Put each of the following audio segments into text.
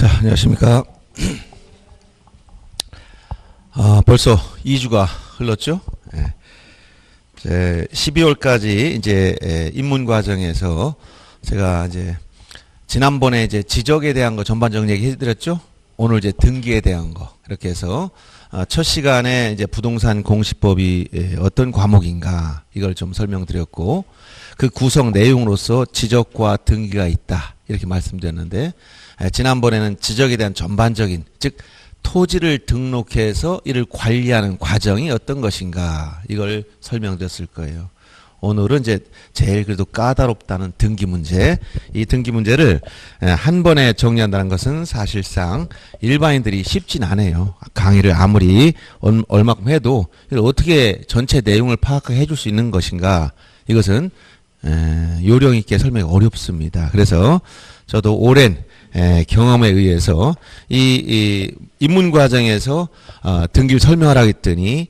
자, 안녕하십니까. 벌써 2주가 흘렀죠. 예. 이제 12월까지 이제 입문 과정에서 제가 이제 지난번에 이제 지적에 대한 거 전반적인 얘기 해드렸죠. 오늘 이제 등기에 대한 거 이렇게 해서 첫 시간에 이제 부동산 공시법이 어떤 과목인가 이걸 좀 설명드렸고 그 구성 내용으로서 지적과 등기가 있다 이렇게 말씀드렸는데 지난번에는 지적에 대한 전반적인 즉 토지를 등록해서 이를 관리하는 과정이 어떤 것인가 이걸 설명드렸을 거예요. 오늘은 이제 제일 그래도 까다롭다는 등기 문제. 이 등기 문제를 한 번에 정리한다는 것은 사실상 일반인들이 쉽진 않아요. 강의를 아무리 얼마큼 해도 이걸 어떻게 전체 내용을 파악해 줄 수 있는 것인가 이것은 요령 있게 설명이 어렵습니다. 그래서 저도 오랜 경험에 의해서 이 입문 과정에서 등기를 설명하라 했더니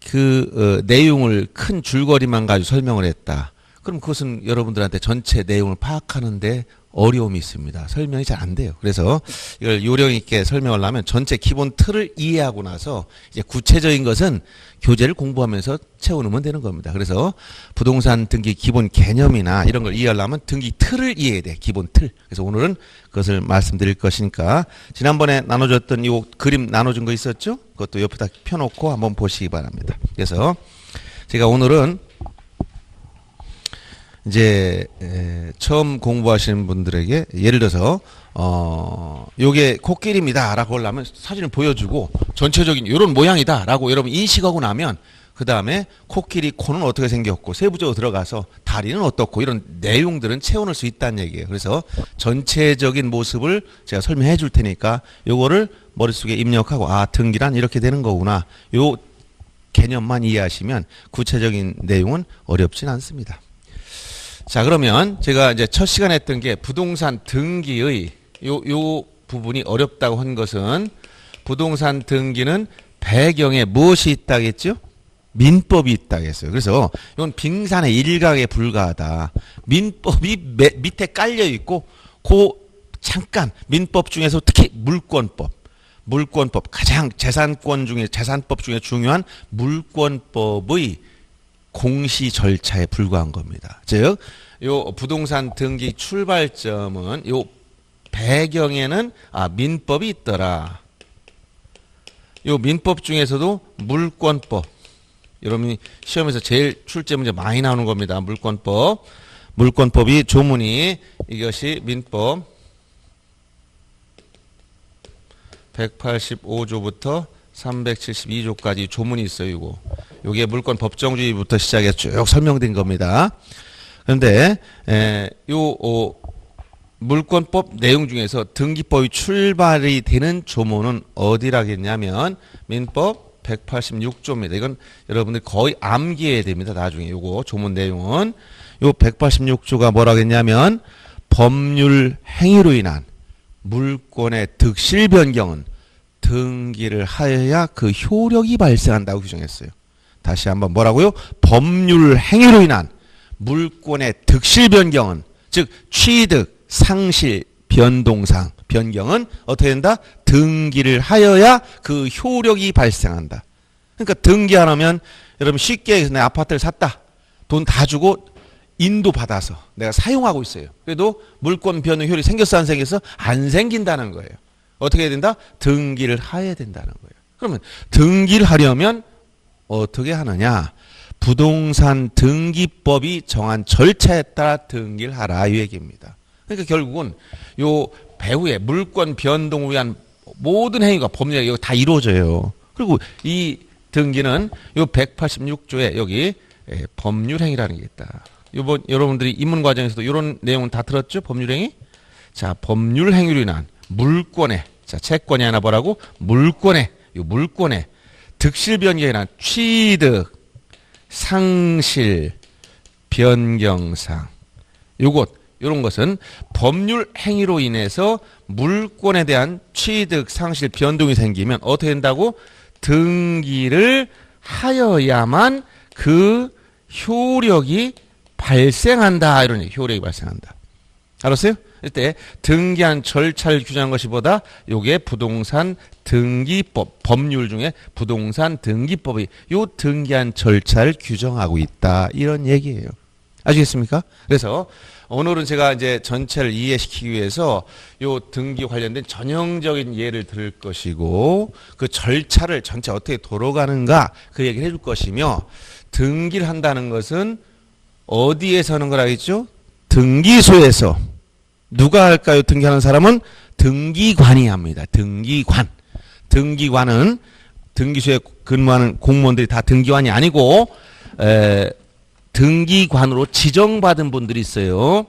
그 내용을 큰 줄거리만 가지고 설명을 했다. 그럼 그것은 여러분들한테 전체 내용을 파악하는데 어려움이 있습니다. 설명이 잘 안 돼요. 그래서 이걸 요령 있게 설명을 하면 전체 기본 틀을 이해하고 나서 이제 구체적인 것은 교재를 공부하면서 채워놓으면 되는 겁니다. 그래서 부동산 등기 기본 개념이나 이런 걸 이해하려면 등기 틀을 이해해야 돼. 기본 틀. 그래서 오늘은 그것을 말씀드릴 것이니까 지난번에 나눠줬던 이 그림 나눠준 거 있었죠? 그것도 옆에다 펴놓고 한번 보시기 바랍니다. 그래서 제가 오늘은 이제 처음 공부하시는 분들에게 예를 들어서 요게 코끼리입니다 라고 하려면 사진을 보여주고 전체적인 요런 모양이다 라고 여러분 인식하고 나면 그 다음에 코끼리 코는 어떻게 생겼고 세부적으로 들어가서 다리는 어떻고 이런 내용들은 채워넣을 수 있다는 얘기예요. 그래서 전체적인 모습을 제가 설명해 줄 테니까 요거를 머릿속에 입력하고 등기란 이렇게 되는 거구나 요 개념만 이해하시면 구체적인 내용은 어렵진 않습니다. 자, 그러면 제가 이제 첫 시간에 했던 게 부동산 등기의 요 부분이 어렵다고 한 것은 부동산 등기는 배경에 무엇이 있다겠죠? 민법이 있다겠어요. 그래서 이건 빙산의 일각에 불과하다. 민법이 밑에 깔려 있고 잠깐 민법 중에서 특히 물권법 가장 재산법 중에 중요한 물권법의 공시 절차에 불과한 겁니다. 즉, 요 부동산 등기 출발점은 요 배경에는 민법이 있더라. 요 민법 중에서도 물권법. 여러분이 시험에서 제일 출제 문제 많이 나오는 겁니다. 물권법이 조문이 이것이 민법 185조부터 372조까지 조문이 있어요. 요게 물권 법정주의부터 시작해서 쭉 설명된 겁니다. 그런데 요 물권법 내용 중에서 등기법이 출발이 되는 조문은 어디라겠냐면 민법 186조입니다. 이건 여러분들 거의 암기해야 됩니다. 나중에 요거 조문 내용은 요 186조가 뭐라겠냐면 법률 행위로 인한 물권의 득실 변경은 등기를 하여야 그 효력이 발생한다고 규정했어요. 다시 한번 뭐라고요? 법률 행위로 인한 물권의 득실 변경은 즉 취득, 상실, 변동상, 변경은 어떻게 된다? 등기를 하여야 그 효력이 발생한다. 그러니까 등기 안 하면 여러분 쉽게 내 아파트를 샀다. 돈 다 주고 인도 받아서 내가 사용하고 있어요. 그래도 물권 변동 효력이 생겼어 안 생겼어? 안 생긴다는 거예요. 어떻게 해야 된다? 등기를 하여야 된다는 거예요. 그러면 등기를 하려면 어떻게 하느냐? 부동산 등기법이 정한 절차에 따라 등기를 하라 이 얘기입니다. 그러니까 결국은 요 배후에 물권 변동을 위한 모든 행위가 법률에 여기 다 이루어져요. 그리고 이 등기는 요 186조에 여기 법률 행위라는 게 있다. 요번 여러분들이 입문 과정에서도 이런 내용은 다 들었죠? 법률 행위? 자, 법률 행위로 인한 물권의 채권이 하나 뭐라고? 물권의 득실 변경에 의한 취득, 상실, 변경상 요런 것은 법률 행위로 인해서 물권에 대한 취득, 상실, 변동이 생기면 어떻게 된다고? 등기를 하여야만 그 효력이 발생한다. 이런 효력이 발생한다. 알았어요? 이때 등기한 절차를 규정한 것이 보다 요게 부동산 등기법, 법률 중에 부동산 등기법이 요 등기한 절차를 규정하고 있다. 이런 얘기예요. 아시겠습니까? 그래서 오늘은 제가 이제 전체를 이해시키기 위해서 요 등기 관련된 전형적인 예를 들을 것이고 그 절차를 전체 어떻게 돌아가는가 그 얘기를 해줄 것이며 등기를 한다는 것은 어디에서 하는 거라 했죠? 등기소에서. 누가 할까요? 등기하는 사람은 등기관이 합니다. 등기관. 등기관은 등기소에 근무하는 공무원들이 다 등기관이 아니고 등기관으로 지정받은 분들이 있어요.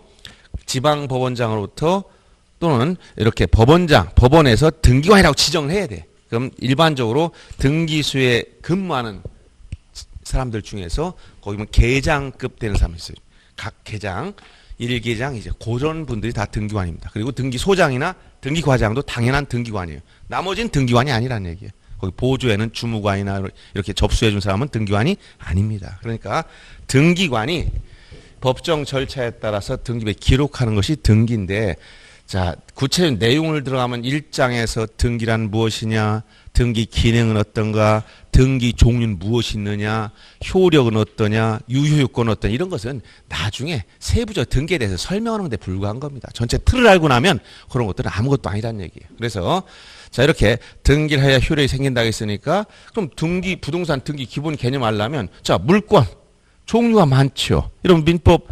지방법원장으로부터 또는 이렇게 법원에서 등기관이라고 지정을 해야 돼. 그럼 일반적으로 등기소에 근무하는 사람들 중에서 거기 보면 계장급 되는 사람이 있어요. 각 계장, 1계장 이제 그런 분들이 다 등기관입니다. 그리고 등기소장이나 등기과장도 당연한 등기관이에요. 나머지는 등기관이 아니라는 얘기예요. 거기 보조에는 주무관이나 이렇게 접수해 준 사람은 등기관이 아닙니다. 그러니까 등기관이 법정 절차에 따라서 등기부에 기록하는 것이 등기인데 자, 구체적인 내용을 들어가면 1장에서 등기란 무엇이냐, 등기 기능은 어떤가, 등기 종류는 무엇이 있느냐, 효력은 어떠냐, 유효요건은 어떠냐 이런 것은 나중에 세부적 등기에 대해서 설명하는 데 불과한 겁니다. 전체 틀을 알고 나면 그런 것들은 아무것도 아니라는 얘기예요. 그래서 자 이렇게 등기를 해야 효력이 생긴다고 했으니까 그럼 등기 부동산 등기 기본 개념 알려면 자 물권 종류가 많죠. 이런 민법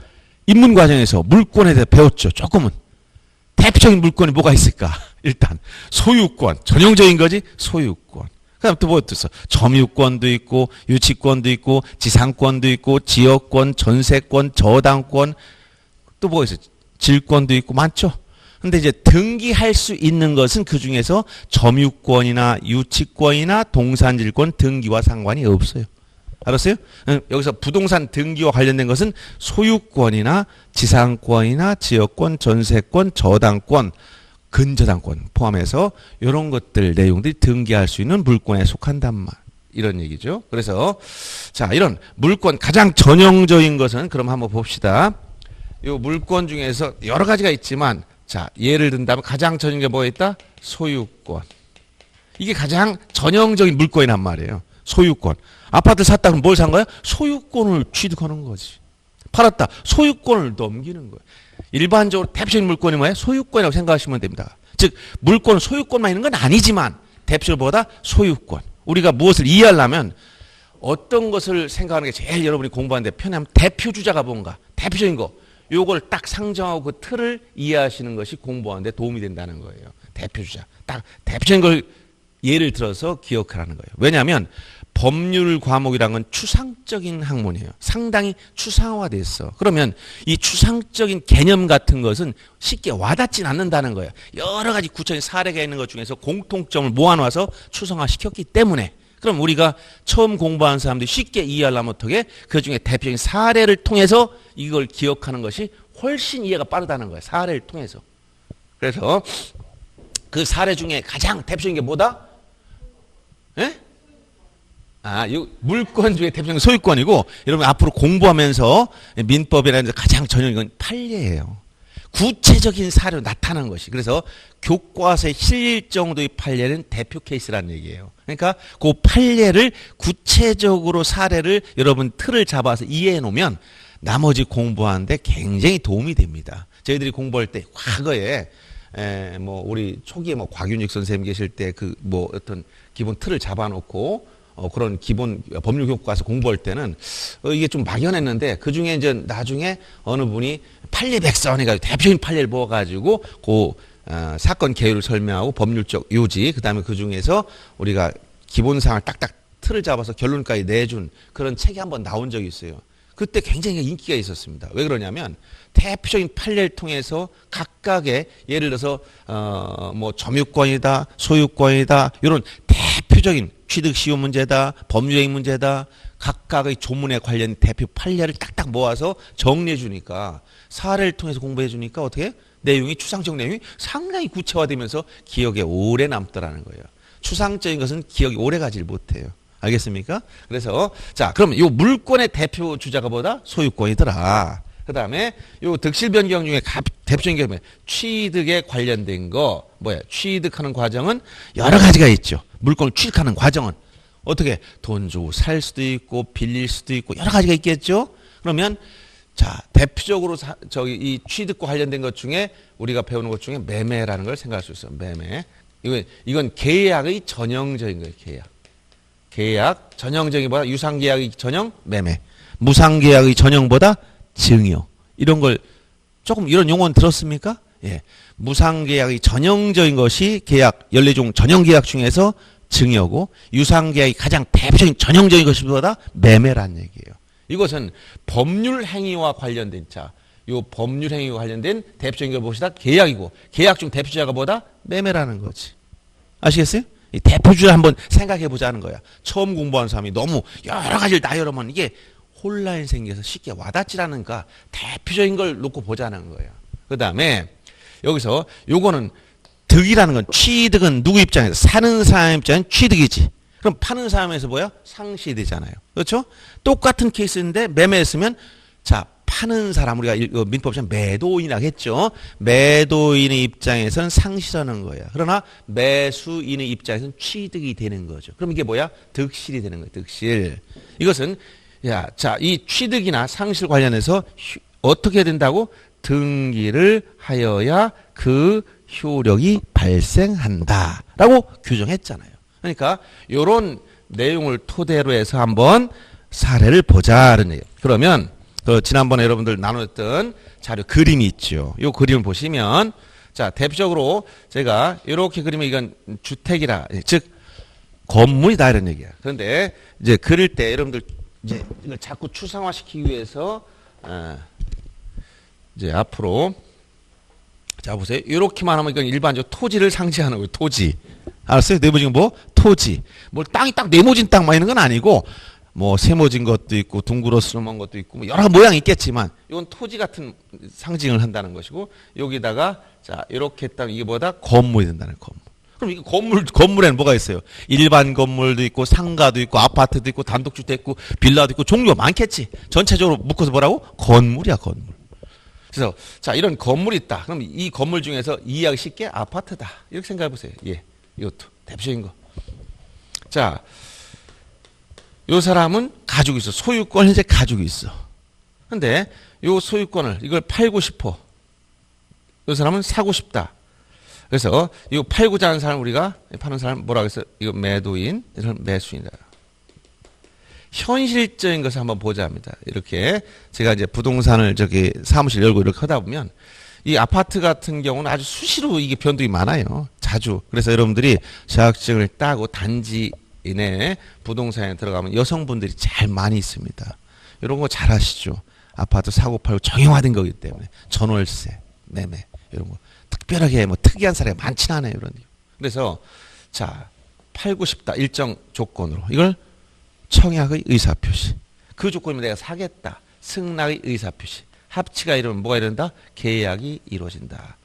입문 과정에서 물권에 대해 배웠죠. 조금은. 대표적인 물권이 뭐가 있을까? 일단 소유권, 전형적인 거지 소유권. 그다음 또 뭐 있어? 점유권도 있고 유치권도 있고 지상권도 있고 지역권, 전세권, 저당권 또 뭐가 있어? 질권도 있고 많죠. 근데 이제 등기할 수 있는 것은 그 중에서 점유권이나 유치권이나 동산질권 등기와 상관이 없어요. 알았어요? 여기서 부동산 등기와 관련된 것은 소유권이나 지상권이나 지역권, 전세권, 저당권, 근저당권 포함해서 이런 것들 내용들이 등기할 수 있는 물권에 속한단 말. 이런 얘기죠. 그래서 자 이런 물권 가장 전형적인 것은 그럼 한번 봅시다. 이 물권 중에서 여러 가지가 있지만 자 예를 든다면 가장 전형적인 게 뭐가 있다? 소유권. 이게 가장 전형적인 물권이란 말이에요. 소유권. 아파트를 샀다 그럼 뭘 산 거야? 소유권을 취득하는 거지. 팔았다. 소유권을 넘기는 거예요. 일반적으로 대표적인 물권이 뭐예요? 소유권이라고 생각하시면 됩니다. 즉 물권은 소유권만 있는 건 아니지만 대표적보다 소유권. 우리가 무엇을 이해하려면 어떤 것을 생각하는 게 제일 여러분이 공부하는데 편하면 대표주자가 뭔가 대표적인 거 요걸 딱 상정하고 그 틀을 이해하시는 것이 공부하는데 도움이 된다는 거예요. 대표주자. 딱 대표적인 걸 예를 들어서 기억하라는 거예요. 왜냐하면 법률 과목이란 건 추상적인 학문이에요. 상당히 추상화되어 있어. 그러면 이 추상적인 개념 같은 것은 쉽게 와닿진 않는다는 거예요. 여러 가지 구체적인 사례가 있는 것 중에서 공통점을 모아놔서 추상화시켰기 때문에 그럼 우리가 처음 공부하는 사람들이 쉽게 이해하려면 어떻게 그중에 대표적인 사례를 통해서 이걸 기억하는 것이 훨씬 이해가 빠르다는 거예요. 사례를 통해서. 그래서 그 사례 중에 가장 대표적인 게 뭐다? 예? 이 물권 중에 대표적인 소유권이고 여러분 앞으로 공부하면서 민법이라는 가장 전형적인 건 판례예요. 구체적인 사례로 나타나는 것이. 그래서 교과서에 실릴 정도의 판례는 대표 케이스라는 얘기예요. 그러니까 그 판례를 구체적으로 사례를 여러분 틀을 잡아서 이해해 놓으면 나머지 공부하는데 굉장히 도움이 됩니다. 저희들이 공부할 때 과거에 뭐 우리 초기에 뭐 곽윤익 선생님 계실 때 그 뭐 어떤 기본 틀을 잡아놓고 그런 기본 법률 교과서 공부할 때는 이게 좀 막연했는데 그 중에 이제 나중에 어느 분이 판례백선 해가지고 대표적인 판례를 모아가지고 그 사건 개요를 설명하고 법률적 요지 그다음에 그 중에서 우리가 기본사항을 딱딱 틀을 잡아서 결론까지 내준 그런 책이 한번 나온 적이 있어요. 그때 굉장히 인기가 있었습니다. 왜 그러냐면 대표적인 판례를 통해서 각각의 예를 들어서 뭐 점유권이다, 소유권이다 이런 대표적인 취득 시효 문제다, 법률행위 문제다 각각의 조문에 관련 대표 판례를 딱딱 모아서 정리해 주니까 사례를 통해서 공부해 주니까 어떻게 내용이 추상적 내용이 상당히 구체화되면서 기억에 오래 남더라는 거예요. 추상적인 것은 기억이 오래 가지를 못해요. 알겠습니까? 그래서 자 그럼 이 물권의 대표 주자가 뭐다? 소유권이더라. 그 다음에 요 득실 변경 중에 대표적인 게 뭐예요? 취득에 관련된 거 뭐야? 취득하는 과정은 여러 가지가 있죠. 물건을 취득하는 과정은 어떻게 돈 주고 살 수도 있고 빌릴 수도 있고 여러 가지가 있겠죠. 그러면 자 대표적으로 이 취득과 관련된 것 중에 우리가 배우는 것 중에 매매라는 걸 생각할 수 있어요. 매매. 이건 계약의 전형적인 거예요. 계약 전형적이보다 유상계약의 전형 매매. 무상계약의 전형보다 증여. 이런 걸 조금 이런 용어는 들었습니까? 예. 무상계약의 전형적인 것이 계약 14종 전형계약 중에서 증여고 유상계약이 가장 대표적인 전형적인 것이 보다 매매란 얘기예요. 이것은 법률 행위와 관련된 요 법률 행위와 관련된 대표적인 걸 보시다 계약이고 계약 중 대표주자가 뭐다? 매매라는 거지. 아시겠어요? 이 대표주자 한번 생각해 보자는 거야. 처음 공부하는 사람이 너무 여러 가지를 다 열으면 이게 혼란이 생겨서 쉽게 와닿지라는가 대표적인 걸 놓고 보자는 거예요. 그 다음에 여기서 요거는 득이라는 건 취득은 누구 입장에서 사는 사람 입장은 취득이지. 그럼 파는 사람에서 뭐야? 상실이 되잖아요. 그렇죠? 똑같은 케이스인데 매매했으면 자 파는 사람 우리가 민법상 매도인이라고 했죠. 매도인의 입장에서는 상실하는 거야. 그러나 매수인의 입장에서는 취득이 되는 거죠. 그럼 이게 뭐야? 득실이 되는 거예요. 득실. 이것은 이 취득이나 상실 관련해서 어떻게 된다고? 등기를 하여야 그 효력이 발생한다라고 규정했잖아요. 그러니까 이런 내용을 토대로 해서 한번 사례를 보자는 얘기예요. 그러면 지난번에 여러분들 나눴던 자료 그림이 있죠. 이 그림을 보시면 자 대표적으로 제가 이렇게 그리면 이건 주택이라 즉 건물이다 이런 얘기야. 그런데 이제 그릴 때 여러분들 이제 이걸 자꾸 추상화시키기 위해서 이제 앞으로 자 보세요. 이렇게만 하면 이건 일반적으로 토지를 상징하는 거예요. 토지. 알았어요? 네모진 뭐 토지. 뭐 땅이 딱 네모진 땅만 있는 건 아니고 뭐 세모진 것도 있고 둥그러스름한 것도 있고 뭐 여러 모양이 있겠지만 이건 토지 같은 상징을 한다는 것이고 여기다가 자 이렇게 딱 이게 뭐다? 건물이 된다는 건물. 그럼 이거 건물에는 뭐가 있어요? 일반 건물도 있고 상가도 있고 아파트도 있고 단독주택 있고 빌라도 있고 종류가 많겠지. 전체적으로 묶어서 뭐라고? 건물이야 건물. 그래서 자 이런 건물이 있다. 그럼 이 건물 중에서 이해하기 쉽게 아파트다. 이렇게 생각해 보세요. 예, 이것도 대표적인 거. 자, 요 사람은 가지고 있어. 소유권 현재 가지고 있어. 근데 요 소유권을 이걸 팔고 싶어. 요 사람은 사고 싶다. 그래서 이거 팔고자 하는 사람 우리가 파는 사람 뭐라고 했어요? 이거 매도인, 이런 매수인이다. 현실적인 것을 한번 보자 합니다. 이렇게 제가 이제 부동산을 저기 사무실 열고 이렇게 하다 보면 이 아파트 같은 경우는 아주 수시로 이게 변동이 많아요. 자주. 그래서 여러분들이 자격증을 따고 단지 이내 부동산에 들어가면 여성분들이 제일 많이 있습니다. 이런 거 잘 아시죠? 아파트 사고 팔고 정형화된 거기 때문에 전월세, 매매 이런 거 특별하게 뭐 특이한 사례가 많지는 않아요. 이런. 그래서 자 팔고 싶다 일정 조건으로 이걸 청약의 의사표시. 그 조건이면 내가 사겠다. 승낙의 의사표시. 합치가 이러면 뭐가 이런다? 계약이 이루어진다.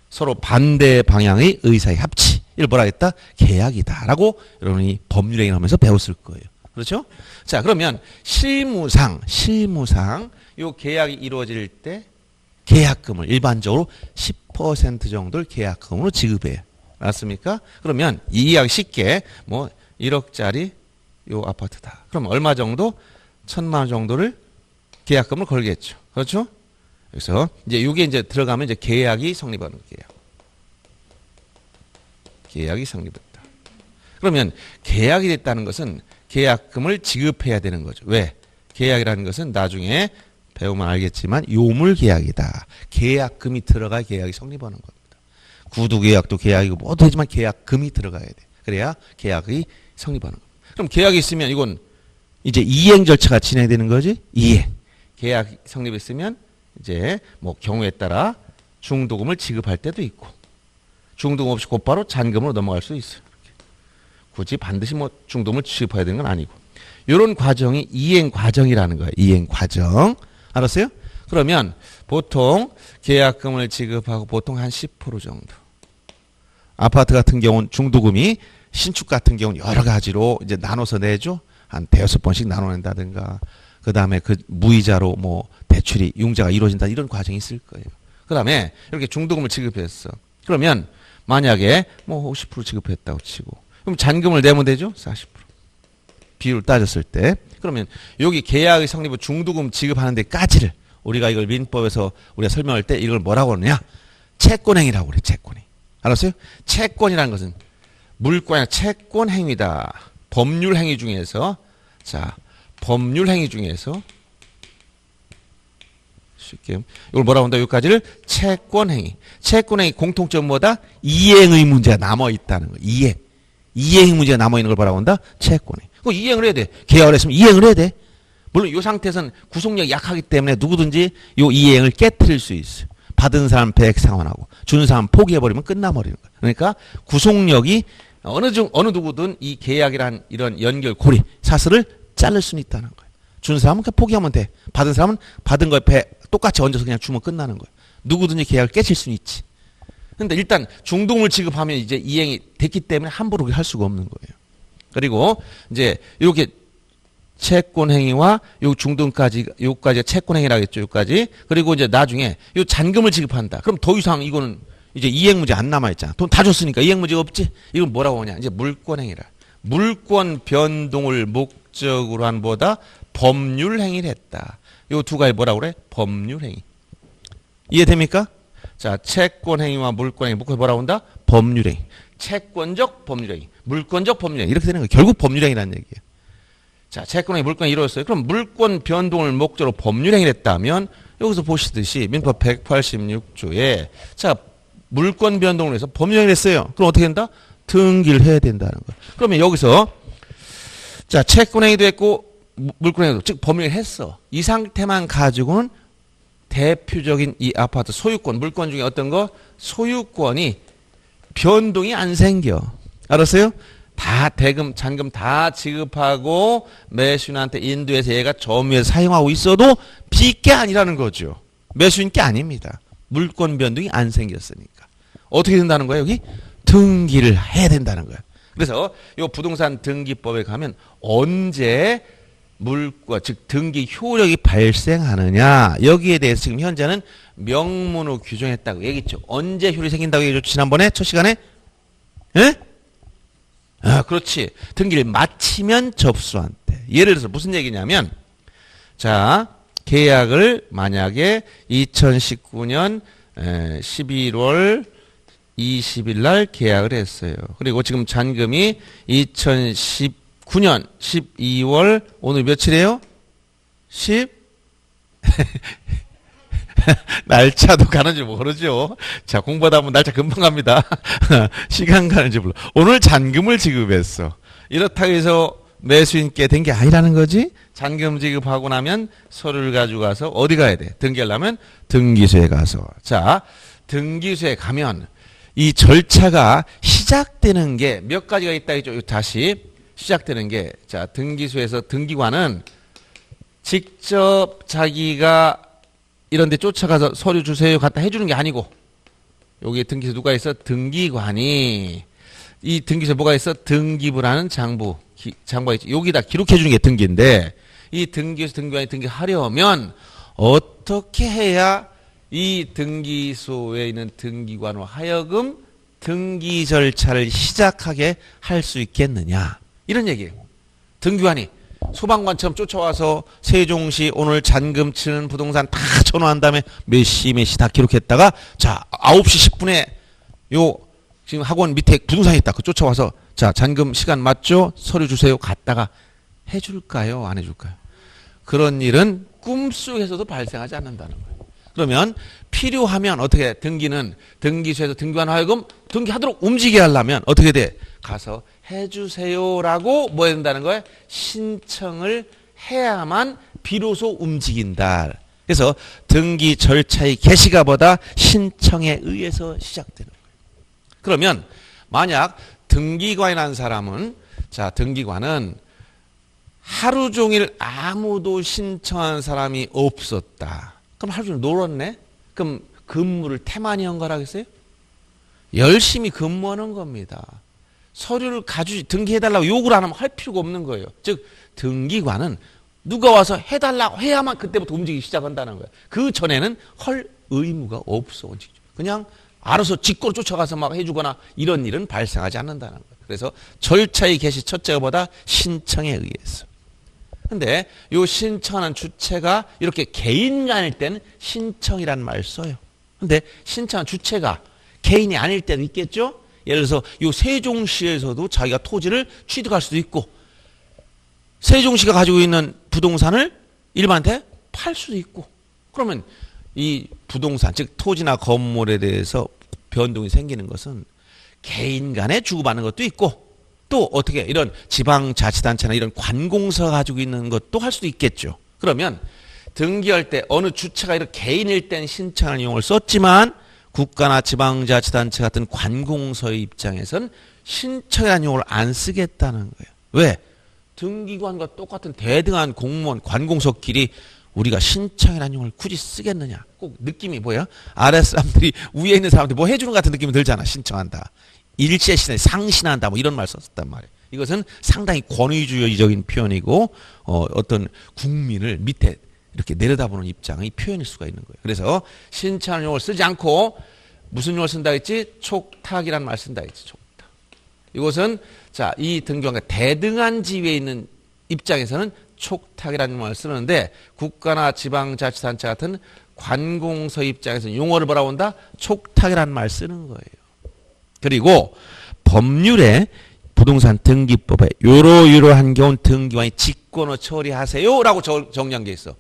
서로 반대 방향의 의사의 합치. 이걸 뭐라 했다? 계약이다. 라고 여러분이 법률행위를 하면서 배웠을 거예요. 그렇죠? 자, 그러면 실무상 요 계약이 이루어질 때 계약금을 일반적으로 10% 정도를 계약금으로 지급해요. 맞습니까? 그러면 이해하기 쉽게 뭐 1억짜리 요 아파트다. 그럼 얼마 정도? 1,000만 원 정도를 계약금을 걸겠죠. 그렇죠? 그래서 이제 이게 이제 들어가면 이제 계약이 성립하는 거예요. 계약이 성립됐다. 그러면 계약이 됐다는 것은 계약금을 지급해야 되는 거죠. 왜? 계약이라는 것은 나중에 배우면 알겠지만 요물 계약이다. 계약금이 들어가 계약이 성립하는 겁니다. 구두 계약도 계약이고 뭐도 하지만 계약금이 들어가야 돼. 그래야 계약이 성립하는 겁니다. 그럼 계약이 있으면 이건 이제 이행 절차가 진행되는 거지. 이행. 계약 성립했으면 이제 뭐 경우에 따라 중도금을 지급할 때도 있고 중도금 없이 곧바로 잔금으로 넘어갈 수 있어요. 굳이 반드시 뭐 중도금을 지급해야 되는 건 아니고 이런 과정이 이행 과정이라는 거예요. 이행 과정. 알았어요? 그러면 보통 계약금을 지급하고 보통 한 10% 정도. 아파트 같은 경우는 중도금이 신축 같은 경우는 여러 가지로 이제 나눠서 내죠. 한 대여섯 번씩 나눠낸다든가. 그 다음에 그 무이자로 뭐 대출이 융자가 이루어진다 이런 과정이 있을 거예요. 그 다음에 이렇게 중도금을 지급했어. 그러면 만약에 뭐 50% 지급했다고 치고 그럼 잔금을 내면 되죠? 40%. 비율을 따졌을 때. 그러면 여기 계약의 성립 후 중도금 지급하는 데까지를 우리가 이걸 민법에서 우리가 설명할 때 이걸 뭐라고 하느냐? 채권행위라고 그래. 채권행. 알았어요? 채권이라는 것은 물권이나 채권행위다. 법률행위 중에서 자 법률행위 중에서 쉽게 이걸 뭐라고 한다? 여기까지를 채권행위. 채권행위 공통점 뭐다? 이행의 문제가 남아있다는 거. 이행 문제가 남아있는 걸 뭐라고 한다? 채권행위. 그거 이행을 해야 돼. 계약을 했으면 이행을 해야 돼. 물론 이 상태에서는 구속력이 약하기 때문에 누구든지 이 이행을 깨트릴 수 있어. 받은 사람 배액상환하고 준 사람 포기해버리면 끝나버리는 거야. 그러니까 구속력이 어느 누구든 이 계약이란 이런 연결 고리 사슬을 자를 수는 있다는 거야. 준 사람은 그냥 포기하면 돼. 받은 사람은 받은 거에 똑같이 얹어서 그냥 주면 끝나는 거야. 누구든지 계약을 깨칠 수는 있지. 근데 일단 중도금을 지급하면 이제 이행이 됐기 때문에 함부로 할 수가 없는 거예요. 그리고 이제 이렇게 채권 행위와 요 중도금까지 요까지가 채권 행위라겠죠. 요까지. 그리고 이제 나중에 요 잔금을 지급한다. 그럼 더 이상 이거는 이제 이행 문제 안 남아 있잖아. 돈 다 줬으니까 이행 문제가 없지. 이건 뭐라고 하냐? 이제 물권 행위라. 물권 변동을 목적으로 한 보다 법률 행위를 했다. 요 두 가지 뭐라고 그래? 법률 행위. 이해됩니까? 자, 채권 행위와 물권 행위 묶어서 뭐라고 한다? 법률 행위. 채권적 법률 행위, 물권적 법률 행위 이렇게 되는 거예요. 결국 법률 행위라는 얘기예요. 자, 채권 행위, 물권 행위 이루어졌어요. 그럼 물권 변동을 목적으로 법률 행위를 했다면 여기서 보시듯이 민법 186조에 자, 물권 변동을 해서 법률 행위를 했어요. 그럼 어떻게 된다? 등기를 해야 된다는 거예요. 그러면 여기서 자, 채권 행위도 했고 물권 행위도 즉 법률을 했어. 이 상태만 가지고는 대표적인 이 아파트 소유권, 물권 중에 어떤 거? 소유권이 변동이 안 생겨. 알았어요? 다 대금, 잔금 다 지급하고 매수인한테 인도해서 얘가 점유해서 사용하고 있어도 빚게 아니라는 거죠. 매수인께 아닙니다. 물권 변동이 안 생겼으니까. 어떻게 된다는 거예요? 여기 등기를 해야 된다는 거예요. 그래서 이 부동산 등기법에 가면 언제 물권, 즉 등기 효력이 발생하느냐 여기에 대해서 지금 현재는 명문으로 규정했다고 얘기했죠. 언제 효력이 생긴다고 얘기했죠. 지난번에 첫 시간에 예? 아, 그렇지. 등기를 마치면 접수한 때. 예를 들어서 무슨 얘기냐면 자 계약을 만약에 2019년 11월 20일 날 계약을 했어요. 그리고 지금 잔금이 2019년 12월 오늘 며칠이에요? 10 날짜도 가는 줄 모르죠. 자, 공부하다 보면 날짜 금방 갑니다. 시간 가는 줄 몰라. 오늘 잔금을 지급했어. 이렇다고 해서 매수인께 된 게 아니라는 거지. 잔금 지급하고 나면 서류를 가지고 가서 어디 가야 돼? 등기하려면 등기소에 가서. 자, 등기소에 가면 이 절차가 시작되는 게 몇 가지가 있다 했죠. 다시 시작되는 게 자, 등기소에서 등기관은 직접 자기가 이런 데 쫓아가서 서류 주세요 갖다 해주는 게 아니고 여기 등기소 누가 있어? 등기관이 이 등기소에 뭐가 있어? 등기부라는 장부가 있지. 여기다 기록해 주는 게 등기인데 이 등기소 등기관이 등기하려면 어떻게 해야 이 등기소에 있는 등기관으로 하여금 등기 절차를 시작하게 할 수 있겠느냐 이런 얘기예요. 등기관이 소방관처럼 쫓아와서 세종시 오늘 잔금 치는 부동산 다 전화한 다음에 몇 시 다 기록했다가 자 9시 10분에 요 지금 학원 밑에 부동산이 있다. 그 쫓아와서 자 잔금 시간 맞죠? 서류 주세요. 갔다가 해줄까요? 안 해줄까요? 그런 일은 꿈속에서도 발생하지 않는다는 거예요. 그러면 필요하면 어떻게 등기는 등기소에서 등기관 하여금 등기하도록 움직이게 하려면 어떻게 돼? 가서 해주세요라고 뭐 해야 된다는 거예요? 신청을 해야만 비로소 움직인다. 그래서 등기 절차의 개시가보다 신청에 의해서 시작되는 거예요. 그러면 만약 등기관이라는 사람은 자 등기관은 하루 종일 아무도 신청한 사람이 없었다. 그럼 하루 종일 놀았네? 그럼 근무를 태만히 한 거라겠어요? 열심히 근무하는 겁니다. 서류를 등기해달라고 요구를 안 하면 할 필요가 없는 거예요. 즉 등기관은 누가 와서 해달라고 해야만 그때부터 움직이기 시작한다는 거예요. 그 전에는 할 의무가 없어. 그냥 알아서 직권으로 쫓아가서 막 해주거나 이런 일은 발생하지 않는다는 거예요. 그래서 절차의 개시 첫째가 보다 신청에 의해서. 근데 요 신청하는 주체가 이렇게 개인 간일 때는 신청이란 말을 써요. 근데 신청한 주체가 개인이 아닐 때도 있겠죠? 예를 들어서 요 세종시에서도 자기가 토지를 취득할 수도 있고 세종시가 가지고 있는 부동산을 일반한테 팔 수도 있고 그러면 이 부동산 즉 토지나 건물에 대해서 변동이 생기는 것은 개인 간에 주고받는 것도 있고 또 어떻게 이런 지방자치단체나 이런 관공서가 가지고 있는 것도 할 수도 있겠죠. 그러면 등기할 때 어느 주체가 이렇게 개인일 땐 신청하는 용어를 썼지만 국가나 지방자치단체 같은 관공서의 입장에선 신청이라는 용어를 안 쓰겠다는 거예요. 왜? 등기관과 똑같은 대등한 공무원 관공서끼리 우리가 신청이라는 용어를 굳이 쓰겠느냐. 꼭 느낌이 뭐야? 아래 사람들이 위에 있는 사람들이 뭐 해주는 것 같은 느낌이 들잖아. 신청한다. 일제시대 상신한다 뭐 이런 말 썼단 말이에요. 이것은 상당히 권위주의적인 표현이고 어떤 국민을 밑에 이렇게 내려다보는 입장의 표현일 수가 있는 거예요. 그래서 신청하는 용어를 쓰지 않고 무슨 용어를 쓴다 했지? 촉탁이라는 말 쓴다 했지. 촉탁. 이것은 자, 이 등기관과 대등한 지위에 있는 입장에서는 촉탁이라는 말을 쓰는데 국가나 지방자치단체 같은 관공서 입장에서는 용어를 뭐라고 한다? 촉탁이라는 말 쓰는 거예요. 그리고 법률에 부동산 등기법에 요러요러한 경우는 등기관이 직권으로 처리하세요 라고 정리한 게 있어.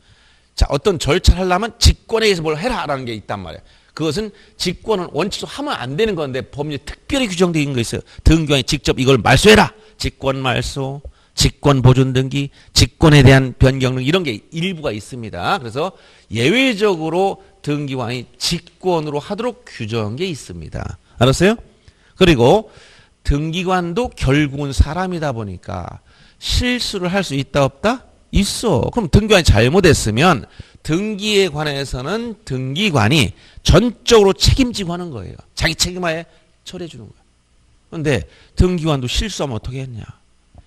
자, 어떤 절차를 하려면 직권에 의해서 뭘 해라라는 게 있단 말이야. 그것은 직권은 원칙적으로 하면 안 되는 건데 법률에 특별히 규정되어 있는 거 있어요. 등기관이 직접 이걸 말소해라. 직권 말소, 직권 보존 등기, 직권에 대한 변경 등 이런 게 일부가 있습니다. 그래서 예외적으로 등기관이 직권으로 하도록 규정한 게 있습니다. 알았어요? 그리고 등기관도 결국은 사람이다 보니까 실수를 할 수 있다 없다? 있어. 그럼 등기관이 잘못했으면 등기에 관해서는 등기관이 전적으로 책임지고 하는 거예요. 자기 책임하에 처리해 주는 거예요. 그런데 등기관도 실수하면 어떻게 했냐.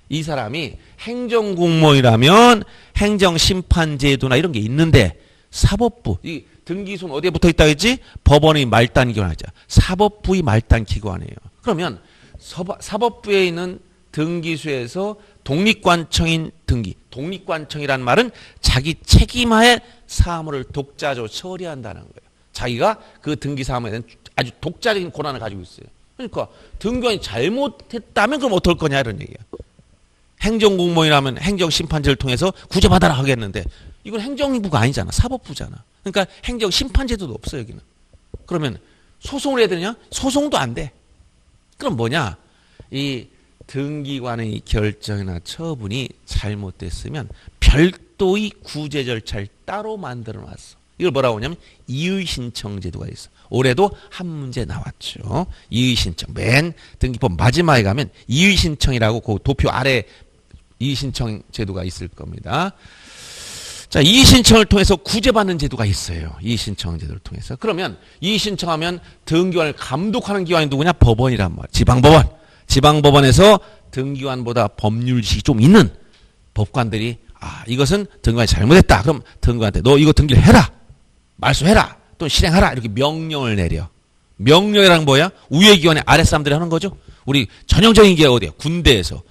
이 사람이 행정공무원이라면 행정심판제도나 이런 게 있는데 사법부, 이 등기소는 어디에 붙어 있다 했지? 법원의 말단 기관이죠. 사법부의 말단 기관이에요. 그러면 사법부에 있는 등기소에서 독립관청인 등기, 독립관청이란 말은 자기 책임하에 사무를 독자적으로 처리한다는 거예요. 자기가 그 등기 사무에 대한 아주 독자적인 권한을 가지고 있어요. 그러니까 등기관이 잘못했다면 그럼 어떨 거냐 이런 얘기야. 행정공무원이라면 행정심판제를 통해서 구제받아라 하겠는데 이건 행정부가 아니잖아. 사법부잖아. 그러니까 행정심판제도도 없어 여기는. 그러면 소송을 해야 되느냐? 소송도 안 돼. 그럼 뭐냐? 이 등기관의 결정이나 처분이 잘못됐으면 별도의 구제 절차를 따로 만들어 놨어. 이걸 뭐라고 하냐면 이의신청제도가 있어. 올해도 한 문제 나왔죠. 이의신청. 맨 등기법 마지막에 가면 이의신청이라고 그 도표 아래 이의신청 제도가 있을 겁니다. 자, 이의신청을 통해서 구제받는 제도가 있어요. 이의신청 제도를 통해서. 그러면 이의신청하면 등기관을 감독하는 기관이 누구냐? 법원이란 말이야. 지방법원. 지방법원에서 등기관보다 법률지식이 좀 있는 법관들이 이것은 등기관이 잘못했다. 그럼 등기관한테 너 이거 등기를 해라. 말소해라. 또는 실행하라. 이렇게 명령을 내려. 명령이란 뭐야? 위의 기관에 아래 사람들이 하는 거죠. 우리 전형적인 게 어디야? 군대에서.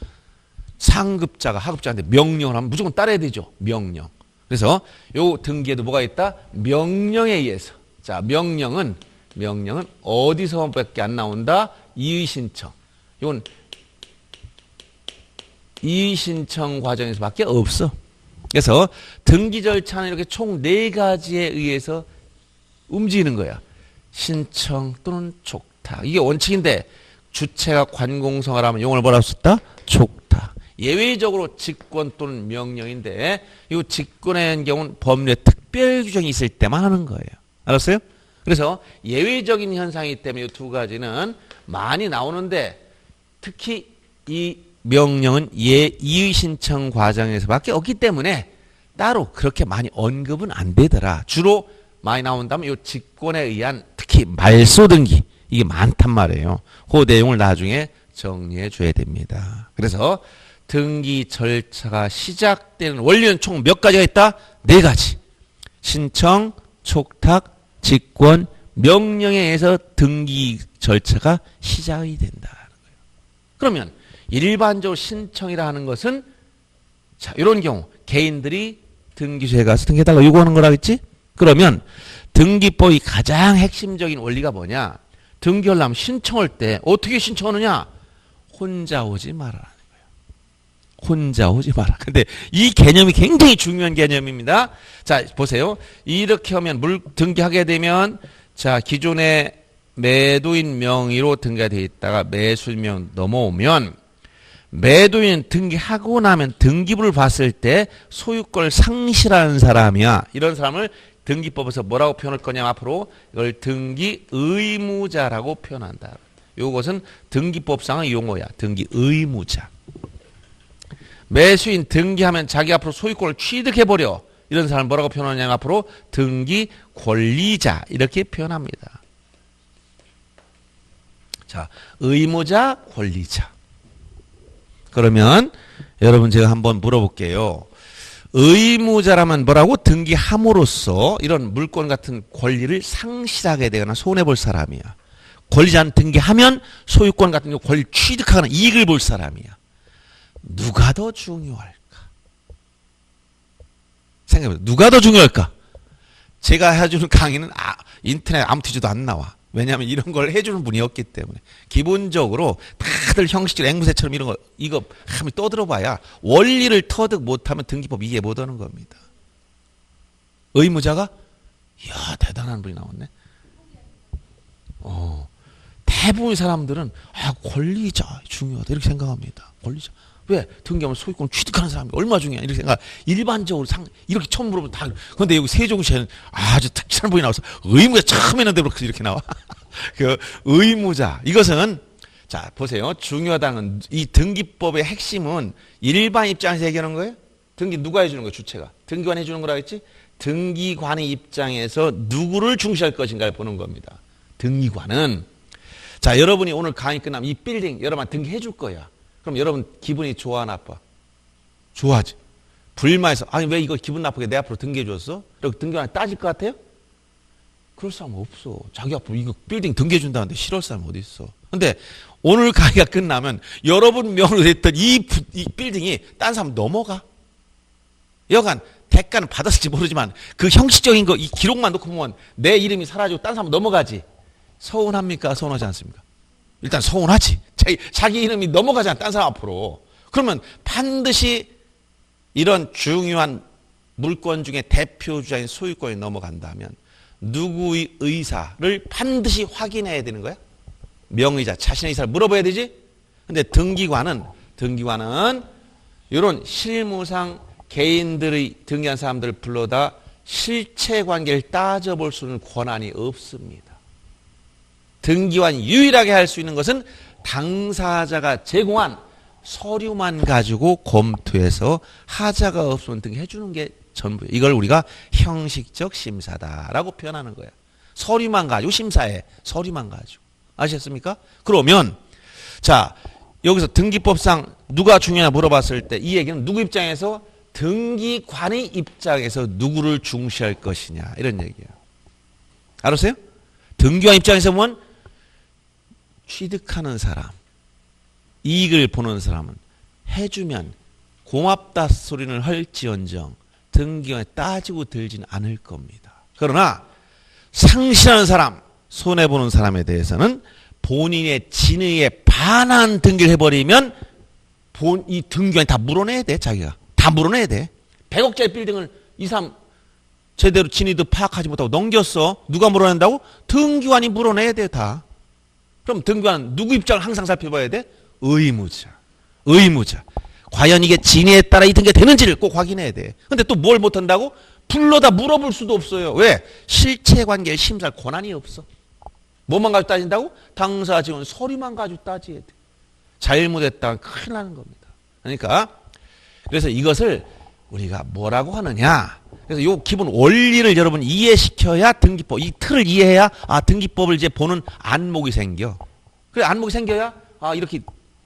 상급자가 하급자한테 명령을 하면 무조건 따라야 되죠. 명령. 그래서 요 등기에도 뭐가 있다? 명령에 의해서. 자, 명령은 어디서밖에 안 나온다? 이의신청. 이건 이의신청 과정에서밖에 없어. 그래서 등기 절차는 이렇게 총 4가지에 의해서 움직이는 거야. 신청 또는 촉탁. 이게 원칙인데 주체가 관공서가 라면 용어를 뭐라고 썼다? 촉탁. 예외적으로 직권 또는 명령인데 이 직권에 대한 경우는 법률에 특별 규정이 있을 때만 하는 거예요. 알았어요? 그래서 예외적인 현상이기 때문에 이 2가지는 많이 나오는데 특히 이 명령은 이의신청 과정에서밖에 없기 때문에 따로 그렇게 많이 언급은 안 되더라. 주로 많이 나온다면 이 직권에 의한 특히 말소 등기 이게 많단 말이에요. 그 내용을 나중에 정리해 줘야 됩니다. 그래서 등기 절차가 시작되는 원리는 총 몇 가지가 있다? 4가지. 신청, 촉탁, 직권, 명령에 의해서 등기 절차가 시작이 된다는 거예요. 그러면 일반적으로 신청이라 하는 것은 자, 이런 경우 개인들이 등기소에 가서 등기해달라고 요구하는 거라겠지? 그러면 등기법이 가장 핵심적인 원리가 뭐냐? 등기하려면 신청할 때 어떻게 신청하느냐? 혼자 오지 말아라는 거예요. 혼자 오지 마라. 근데 이 개념이 굉장히 중요한 개념입니다. 자, 보세요. 이렇게 하면 등기하게 되면 자, 기존의 매도인 명의로 등기가 되어 있다가 매수인 명 넘어오면 매도인 등기하고 나면 등기부를 봤을 때 소유권을 상실하는 사람이야. 이런 사람을 등기법에서 뭐라고 표현할 거냐면 앞으로 이걸 등기 의무자라고 표현한다. 이것은 등기법상의 용어야. 등기 의무자. 매수인 등기하면 자기 앞으로 소유권을 취득해버려. 이런 사람을 뭐라고 표현하냐면 앞으로 등기 권리자 이렇게 표현합니다. 자, 의무자, 권리자. 그러면 여러분 제가 한번 물어볼게요. 의무자라면 뭐라고? 등기함으로써 이런 물권 같은 권리를 상실하게 되거나 손해볼 사람이야. 권리자는 등기하면 소유권 같은 권리를 취득하거나 이익을 볼 사람이야. 누가 더 중요할까? 생각해보세요. 누가 더 중요할까? 제가 해주는 강의는 인터넷 아무 티지도 안 나와. 왜냐하면 이런 걸 해주는 분이 없기 때문에. 기본적으로 다들 형식적 앵무새처럼 이런 거 이거 한번 떠들어봐야 원리를 터득 못하면 등기법 이해 못하는 겁니다. 의무자가 이야 대단한 분이 나왔네. 대부분의 사람들은 권리자 중요하다 이렇게 생각합니다. 권리자. 왜? 등기하면 소유권을 취득하는 사람이 얼마나 중요해 이렇게 생각. 일반적으로 이렇게 처음 물어보면 다. 그런데 여기 세종시에는 아주 특별한 분이 나와서 의무자 처음 했는데 이렇게 나와. 그 의무자 이것은 자 보세요. 중요하다는 이 등기법의 핵심은 일반 입장에서 얘기하는 거예요. 등기 누가 해주는 거예요? 주체가. 등기관이 해주는 거라 했지. 등기관의 입장에서 누구를 중시할 것인가를 보는 겁니다. 등기관은 자 여러분이 오늘 강의 끝나면 이 빌딩 여러분한테 등기해 줄 거야. 그럼 여러분 기분이 좋아 나빠? 좋아하지. 불만해서 아니 왜 이거 기분 나쁘게 내 앞으로 등기해 줬어? 그리고 등기관이 따질 것 같아요? 그럴 사람 없어. 자기 앞으로 이거 빌딩 등기해 준다는데 싫어할 사람 어디 있어? 근데 오늘 강의가 끝나면 여러분 명으로 됐던 이 빌딩이 딴 사람 넘어가. 여간 대가는 받았을지 모르지만 그 형식적인 거 이 기록만 놓고 보면 내 이름이 사라지고 딴 사람 넘어가지. 서운합니까? 서운하지 않습니까? 일단 서운하지. 자기 이름이 넘어가잖아. 딴 사람 앞으로. 그러면 반드시 이런 중요한 물권 중에 대표주자인 소유권이 넘어간다면 누구의 의사를 반드시 확인해야 되는 거야? 명의자, 자신의 의사를 물어봐야 되지? 근데 등기관은 이런 실무상 개인들의 등기한 사람들을 불러다 실체 관계를 따져볼 수 있는 권한이 없습니다. 등기관이 유일하게 할 수 있는 것은 당사자가 제공한 서류만 가지고 검토해서 하자가 없으면 등기해 주는 게 전부예요. 이걸 우리가 형식적 심사다라고 표현하는 거예요. 서류만 가지고 심사해. 서류만 가지고. 아셨습니까? 그러면 자 여기서 등기법상 누가 중요하냐 물어봤을 때 이 얘기는 누구 입장에서? 등기관의 입장에서 누구를 중시할 것이냐 이런 얘기예요. 알았어요? 등기관 입장에서 보면 취득하는 사람, 이익을 보는 사람은 해주면 고맙다 소리는 할지언정 등기관에 따지고 들지는 않을 겁니다. 그러나 상실하는 사람, 손해보는 사람에 대해서는 본인의 진의에 반한 등기를 해버리면 이 등기관이 다 물어내야 돼. 자기가. 다 물어내야 돼. 100억짜리 빌딩을 이 사람 제대로 진위도 파악하지 못하고 넘겼어. 누가 물어낸다고? 등기관이 물어내야 돼. 다. 그럼 등기관은 누구 입장을 항상 살펴봐야 돼? 의무자. 과연 이게 진위에 따라 이 등기가 되는지를 꼭 확인해야 돼. 근데 또 뭘 못한다고? 불러다 물어볼 수도 없어요. 왜? 실체관계를 심사할 권한이 없어. 뭐만 가지고 따진다고? 당사 지원 서류만 가지고 따져야 돼. 잘못했다가 큰일 나는 겁니다. 그러니까 그래서 이것을 우리가 뭐라고 하느냐. 그래서 요 기본 원리를 여러분 이해시켜야 등기법, 이 틀을 이해해야 등기법을 이제 보는 안목이 생겨. 그래 안목이 생겨야 이렇게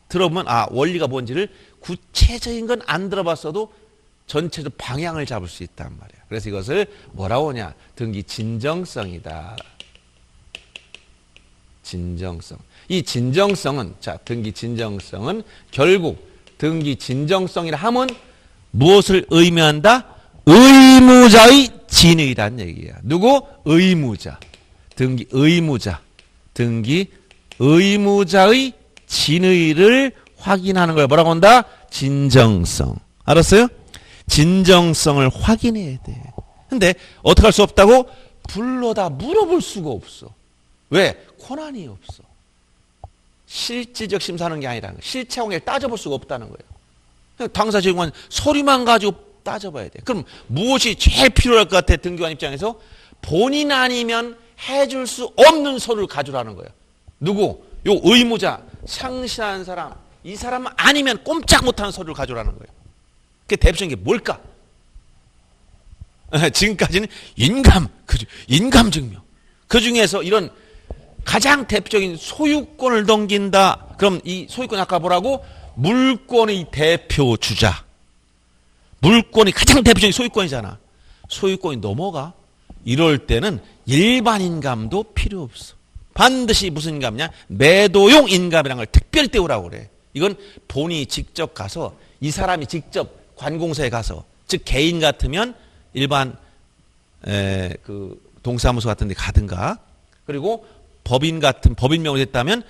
들어보면 원리가 뭔지를 구체적인 건 안 들어봤어도 전체적 방향을 잡을 수 있단 말이야. 그래서 이것을 뭐라고 하냐? 등기 진정성이다. 진정성. 이 진정성은, 등기 진정성은 결국 등기 진정성이라 함은 무엇을 의미한다? 의무자의 진의란 얘기야. 누구? 의무자. 등기 의무자. 등기 의무자의 진의를 확인하는 걸 뭐라고 한다? 진정성. 알았어요? 진정성을 확인해야 돼. 근데 어떻게 할 수 없다고? 불러다 물어볼 수가 없어. 왜? 권한이 없어. 실질적 심사하는 게 아니라는 거예요. 실체 관계를 따져볼 수가 없다는 거예요. 당사 제공한 서류만 가지고 따져봐야 돼. 그럼 무엇이 제일 필요할 것 같아? 등기관 입장에서 본인 아니면 해줄 수 없는 서류를 가져라는 거예요. 누구? 요 의무자, 상실한 사람, 이 사람 아니면 꼼짝 못하는 서류를 가져라는 거예요. 그게 대표적인 게 뭘까? 지금까지는 인감증명. 그 중에서 이런 가장 대표적인 소유권을 넘긴다. 그럼 이 소유권이 아까 뭐라고? 물권의 대표주자. 물권이 가장 대표적인 소유권이잖아. 소유권이 넘어가. 이럴 때는 일반 인감도 필요 없어. 반드시 무슨 인감이냐? 매도용 인감이라는 걸 특별히 떼우라고 그래. 이건 본인이 직접 가서 이 사람이 직접 관공서에 가서, 즉 개인 같으면 일반 그 동사무소 같은 데 가든가, 그리고 법인 같은 법인명으로 됐다면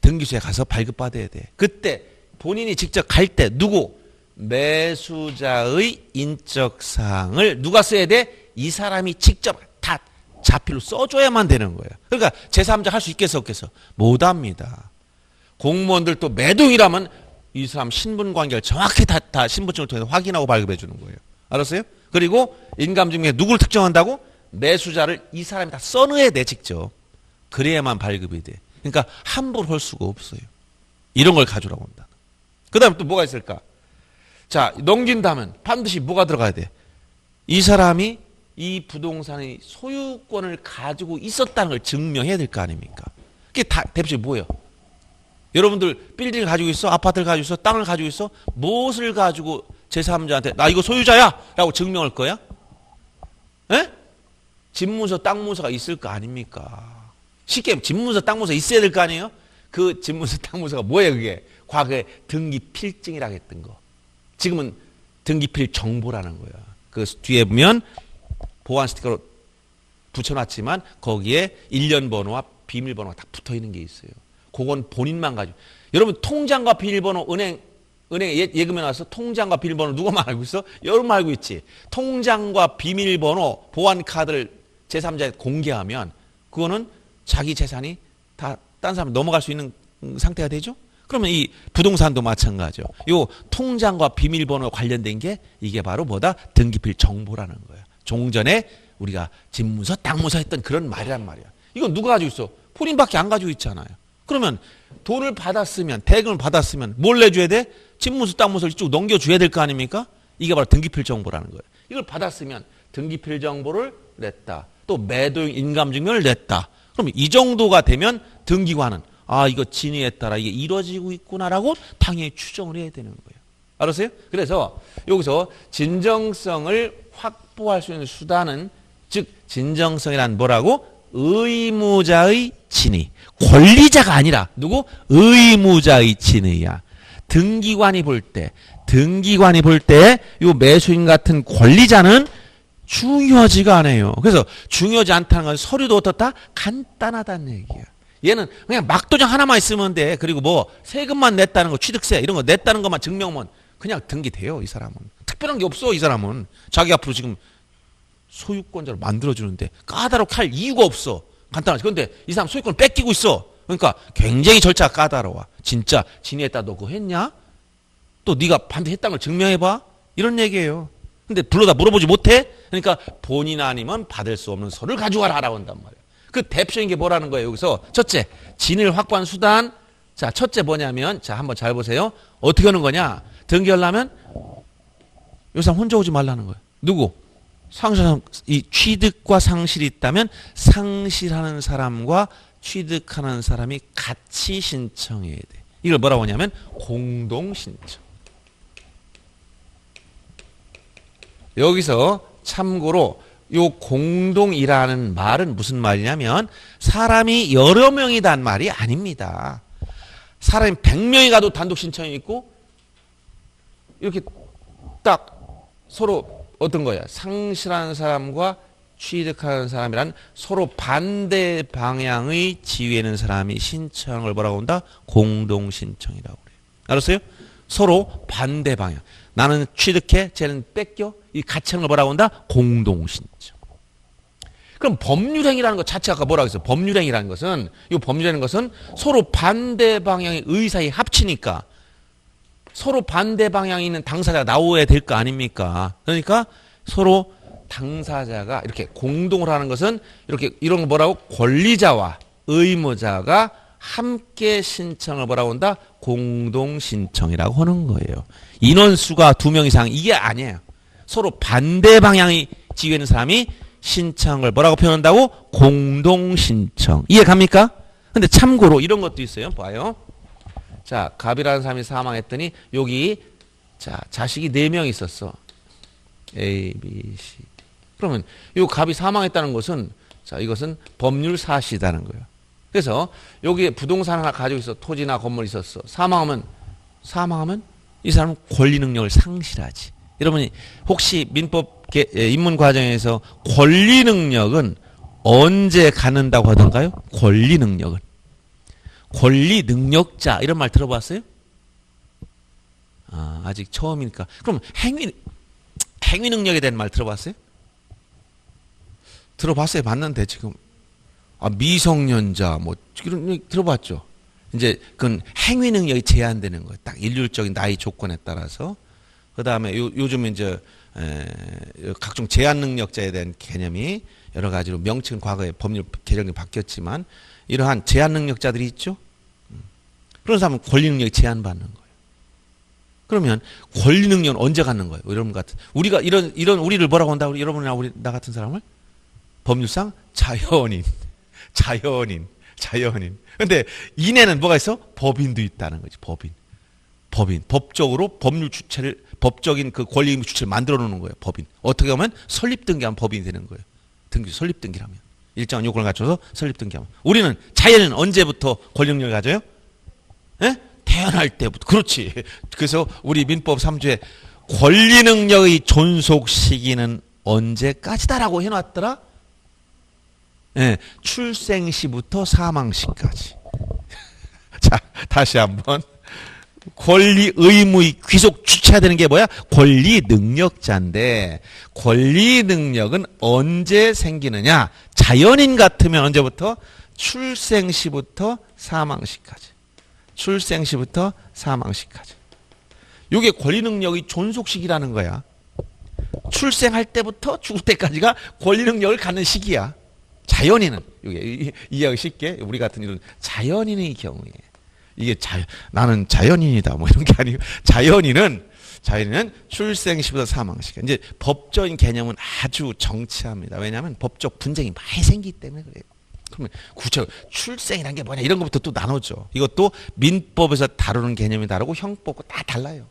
등기소에 가서 발급받아야 돼. 그때 본인이 직접 갈 때 누구? 매수자의 인적사항을 누가 써야 돼? 이 사람이 직접 다 자필로 써줘야만 되는 거예요. 그러니까 제3자 할 수 있겠어 없겠어? 못합니다. 공무원들도 매도이라면 이 사람 신분관계를 정확히 다 신분증을 통해서 확인하고 발급해 주는 거예요. 알았어요? 그리고 인감증명에 누구를 특정한다고? 매수자를 이 사람이 다 써넣어야 돼, 직접. 그래야만 발급이 돼. 그러니까 함부로 할 수가 없어요. 이런 걸 가져라고 한다. 그 다음에 또 뭐가 있을까? 자, 넘긴다면 반드시 뭐가 들어가야 돼? 이 사람이 이 부동산의 소유권을 가지고 있었다는 걸 증명해야 될 거 아닙니까? 그게 다 대표적으로 뭐예요? 여러분들 빌딩을 가지고 있어? 아파트를 가지고 있어? 땅을 가지고 있어? 무엇을 가지고 제3자한테 나 이거 소유자야! 라고 증명할 거야? 에? 집문서, 땅문서가 있을 거 아닙니까? 쉽게 집문서, 땅문서 있어야 될 거 아니에요? 그 집문서, 땅문서가 뭐예요 그게? 과거에 등기필증이라고 했던 거. 지금은 등기필 정보라는 거야. 그 뒤에 보면 보안 스티커로 붙여놨지만 거기에 일련 번호와 비밀번호가 다 붙어있는 게 있어요. 그건 본인만 가지고. 여러분 통장과 비밀번호 은행에 예금에 나와서 통장과 비밀번호 누가만 알고 있어? 여러분만 알고 있지. 통장과 비밀번호 보안카드를 제3자에 공개하면 그거는 자기 재산이 다 딴 사람 넘어갈 수 있는 상태가 되죠? 그러면 이 부동산도 마찬가지죠. 요 통장과 비밀번호 관련된 게 이게 바로 뭐다? 등기필 정보라는 거야. 종전에 우리가 집문서, 땅문서 했던 그런 말이란 말이야. 이건 누가 가지고 있어? 본인밖에 안 가지고 있잖아요. 그러면 돈을 받았으면, 대금을 받았으면 뭘 내줘야 돼? 집문서, 땅문서를 이쪽 넘겨줘야 될 거 아닙니까? 이게 바로 등기필 정보라는 거예요. 이걸 받았으면 등기필 정보를 냈다. 또 매도용 인감증명을 냈다. 그럼 이 정도가 되면 등기관은 이거 진위에 따라 이게 이루어지고 있구나라고 당연히 추정을 해야 되는 거예요. 알았어요? 그래서 여기서 진정성을 확보할 수 있는 수단은, 즉 진정성이란 뭐라고? 의무자의 진의. 권리자가 아니라 누구? 의무자의 진의야. 등기관이 볼 때 이 매수인 같은 권리자는 중요하지가 않아요. 그래서 중요하지 않다는 건 서류도 어떻다? 간단하다는 얘기야. 얘는 그냥 막도장 하나만 있으면 돼. 그리고 뭐 세금만 냈다는 거, 취득세 이런 거 냈다는 것만 증명하면 그냥 등기돼요. 이 사람은 특별한 게 없어. 이 사람은 자기 앞으로 지금 소유권자로 만들어주는데 까다롭게 할 이유가 없어. 간단하지. 그런데 이 사람 소유권을 뺏기고 있어. 그러니까 굉장히 절차가 까다로워. 진짜 진위했다 너 그거 했냐? 또 네가 반드시 했다는 걸 증명해봐. 이런 얘기예요. 근데 불러다 물어보지 못해? 그러니까 본인 아니면 받을 수 없는 서류를 가져와라라고 한단 말이야. 그 대표적인 게 뭐라는 거예요? 여기서 첫째, 진을 확보한 수단. 자, 첫째 뭐냐면, 자, 한번 잘 보세요. 어떻게 하는 거냐? 등기하려면 이 사람 혼자 오지 말라는 거예요. 누구? 이 취득과 상실이 있다면 상실하는 사람과 취득하는 사람이 같이 신청해야 돼. 이걸 뭐라고 하냐면 공동신청. 여기서 참고로 요 공동이라는 말은 무슨 말이냐면 사람이 여러 명이란 말이 아닙니다. 사람이 100명이 가도 단독 신청이 있고 이렇게 딱 서로 어떤 거야? 상실하는 사람과 취득하는 사람이란 서로 반대 방향의 지위에는 사람이 신청을 뭐라고 한다? 공동신청이라고 그래요. 알았어요? 서로 반대 방향. 나는 취득해, 쟤는 뺏겨. 이 같이 하는 걸 뭐라고 한다? 공동신청. 그럼 법률행위라는 것 자체가 아까 뭐라고 했어요? 법률행위라는 것은, 이 법률이라는 것은 서로 반대 방향의 의사의 합치니까 서로 반대 방향에 있는 당사자가 나오야 될 거 아닙니까? 그러니까 서로 당사자가 이렇게 공동을 하는 것은 이렇게 이런 거 뭐라고? 권리자와 의무자가 함께 신청을 뭐라고 한다? 공동신청이라고 하는 거예요. 인원수가 2명 이상 이게 아니에요. 서로 반대 방향의 지위에 있는 사람이 신청을 뭐라고 표현한다고? 공동신청. 이해 갑니까? 근데 참고로 이런 것도 있어요. 봐요. 자, 갑이라는 사람이 사망했더니 여기 자, 자식이 4명 있었어. A, B, C. 그러면 이 갑이 사망했다는 것은 자, 이것은 법률 사실이라는 거예요. 그래서 여기에 부동산 하나 가지고 있어. 토지나 건물이 있었어. 사망하면 이 사람은 권리 능력을 상실하지. 여러분이 혹시 민법 입문 과정에서 권리 능력은 언제 갖는다고 하던가요? 권리 능력은. 권리 능력자 이런 말 들어봤어요? 아, 아직 처음이니까. 그럼 행위 능력에 대한 말 들어봤어요? 들어봤어요? 봤는데 지금 미성년자 뭐 이런 얘기 들어봤죠? 이제 그건 행위 능력이 제한되는 거예요. 딱 일률적인 나이 조건에 따라서. 그다음에 요즘 이제 각종 제한 능력자에 대한 개념이 여러 가지로 명칭 과거에 법률 개정이 바뀌었지만 이러한 제한 능력자들이 있죠. 그런 사람은 권리 능력이 제한받는 거예요. 그러면 권리 능력은 언제 갖는 거예요? 여러분 같은 우리가 이런 우리를 뭐라고 한다? 우리 여러분이나 나 같은 사람을 법률상 자연인. 근데 인에는 뭐가 있어? 법인도 있다는 거지. 법인. 법적으로 법률 주체를 법적인 그 권리 의무 주체를 만들어 놓는 거예요. 법인. 어떻게 하면 설립 등기하면 법인이 되는 거예요. 설립 등기라면. 일정한 요건을 갖춰서 설립 등기하면. 우리는 자연은 언제부터 권리 능력을 가져요? 예? 태어날 때부터. 그렇지. 그래서 우리 민법 3조에 권리 능력의 존속 시기는 언제까지다라고 해놨더라? 예, 출생 시부터 사망 시까지. 자, 다시 한번. 권리 의무의 귀속 주체가 되는 게 뭐야? 권리 능력자인데 권리 능력은 언제 생기느냐? 자연인 같으면 언제부터? 출생 시부터 사망 시까지. 출생 시부터 사망 시까지. 이게 권리 능력의 존속 시기라는 거야. 출생할 때부터 죽을 때까지가 권리 능력을 갖는 시기야. 자연인은 이게 이해하기 쉽게 우리 같은 이런 자연인의 경우에 이게 나는 자연인이다 뭐 이런 게 아니고 자연인은 출생 시부터 사망 시간. 이제 법적인 개념은 아주 정치합니다. 왜냐하면 법적 분쟁이 많이 생기기 때문에 그래요. 그러면 구체적으로 출생이란 게 뭐냐 이런 것부터 또 나누죠. 이것도 민법에서 다루는 개념이 다르고 형법과 다 달라요.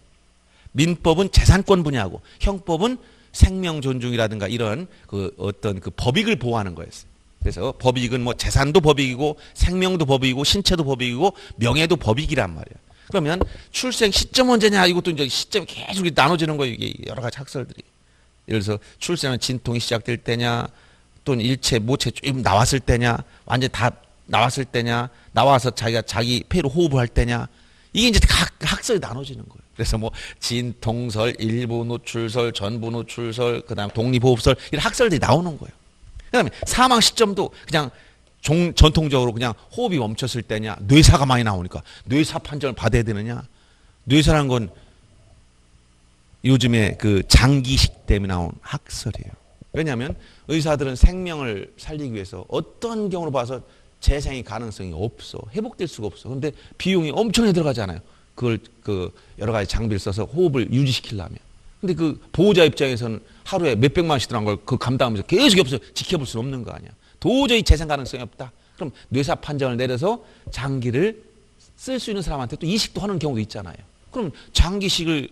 민법은 재산권 분야고 형법은 생명 존중이라든가 이런 그 어떤 그 법익을 보호하는 거였어요. 그래서 법익은 뭐 재산도 법익이고 생명도 법익이고 신체도 법익이고 명예도 법익이란 말이야. 그러면 출생 시점 언제냐 이것도 이제 시점이 계속 나눠지는 거예요. 이게 여러 가지 학설들이. 예를 들어서 출생은 진통이 시작될 때냐 또는 일체 모체 좀 나왔을 때냐 완전 다 나왔을 때냐 나와서 자기가 자기 폐로 호흡을 할 때냐 이게 이제 각 학설이 나눠지는 거예요. 그래서 뭐 진통설, 일부 노출설, 전부 노출설, 그다음 독립호흡설 이런 학설들이 나오는 거예요. 그다음에 사망 시점도 그냥 전통적으로 그냥 호흡이 멈췄을 때냐, 뇌사가 많이 나오니까 뇌사 판정을 받아야 되느냐. 뇌사라는 건 요즘에 그 장기식 때문에 나온 학설이에요. 왜냐하면 의사들은 생명을 살리기 위해서 어떤 경우로 봐서 재생의 가능성이 없어. 회복될 수가 없어. 그런데 비용이 엄청나게 들어가잖아요. 그걸 그 여러 가지 장비를 써서 호흡을 유지시키려면. 근데 그 보호자 입장에서는 하루에 몇백만 원씩 들어간 걸 그 감당하면서 계속 옆에서 지켜볼 수는 없는 거 아니야. 도저히 재생 가능성이 없다. 그럼 뇌사 판정을 내려서 장기를 쓸 수 있는 사람한테 또 이식도 하는 경우도 있잖아요. 그럼 장기식을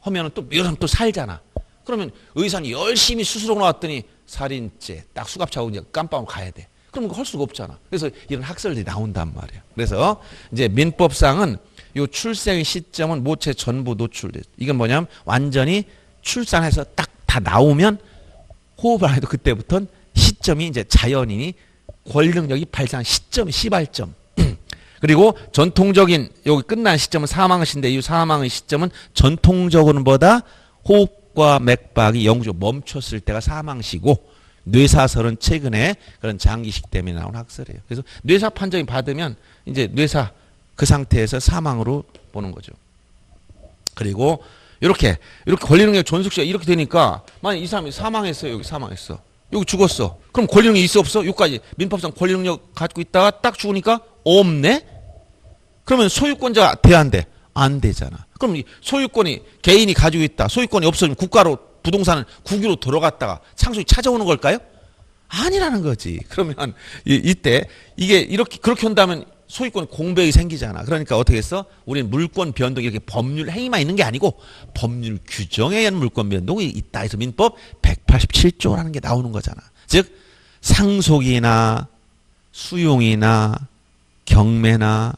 하면 또 여름 또 살잖아. 그러면 의사는 열심히 수술하고 나왔더니 살인죄 딱 수갑차고 이제 깜빵으로 가야 돼. 그럼 그거 할 수가 없잖아. 그래서 이런 학설들이 나온단 말이야. 그래서 이제 민법상은 요 출생 시점은 모체 전부 노출돼. 이건 뭐냐면 완전히 출산해서 딱 다 나오면 호흡을 안 해도 그때부터는 시점이 이제 자연인이 권력력이 발생한 시점, 시발점. 그리고 전통적인 여기 끝난 시점은 사망시인데 이 사망의 시점은 전통적으로는 보다 호흡과 맥박이 영구적으로 멈췄을 때가 사망시고 뇌사설은 최근에 그런 장기식 때문에 나온 학설이에요. 그래서 뇌사 판정이 받으면 이제 뇌사 그 상태에서 사망으로 보는 거죠. 그리고 이렇게 권리능력 존속시가 이렇게 되니까 만약 이 사람이 사망했어요. 여기 사망했어. 여기 죽었어. 그럼 권리능력이 있어 없어? 여기까지 민법상 권리능력 갖고 있다가 딱 죽으니까 없네? 그러면 소유권자가 돼야 안 돼? 안 되잖아. 그럼 이 소유권이 개인이 가지고 있다. 소유권이 없어지면 국가로 부동산은 국유로 들어갔다가 상속이 찾아오는 걸까요? 아니라는 거지. 그러면 이때 이게 이렇게 그렇게 한다면 소유권 공백이 생기잖아. 그러니까 어떻게 했어? 우리는 물권 변동 이렇게 법률 행위만 있는 게 아니고 법률 규정에 의한 물권 변동이 있다 해서 민법 187조라는 게 나오는 거잖아. 즉 상속이나 수용이나 경매나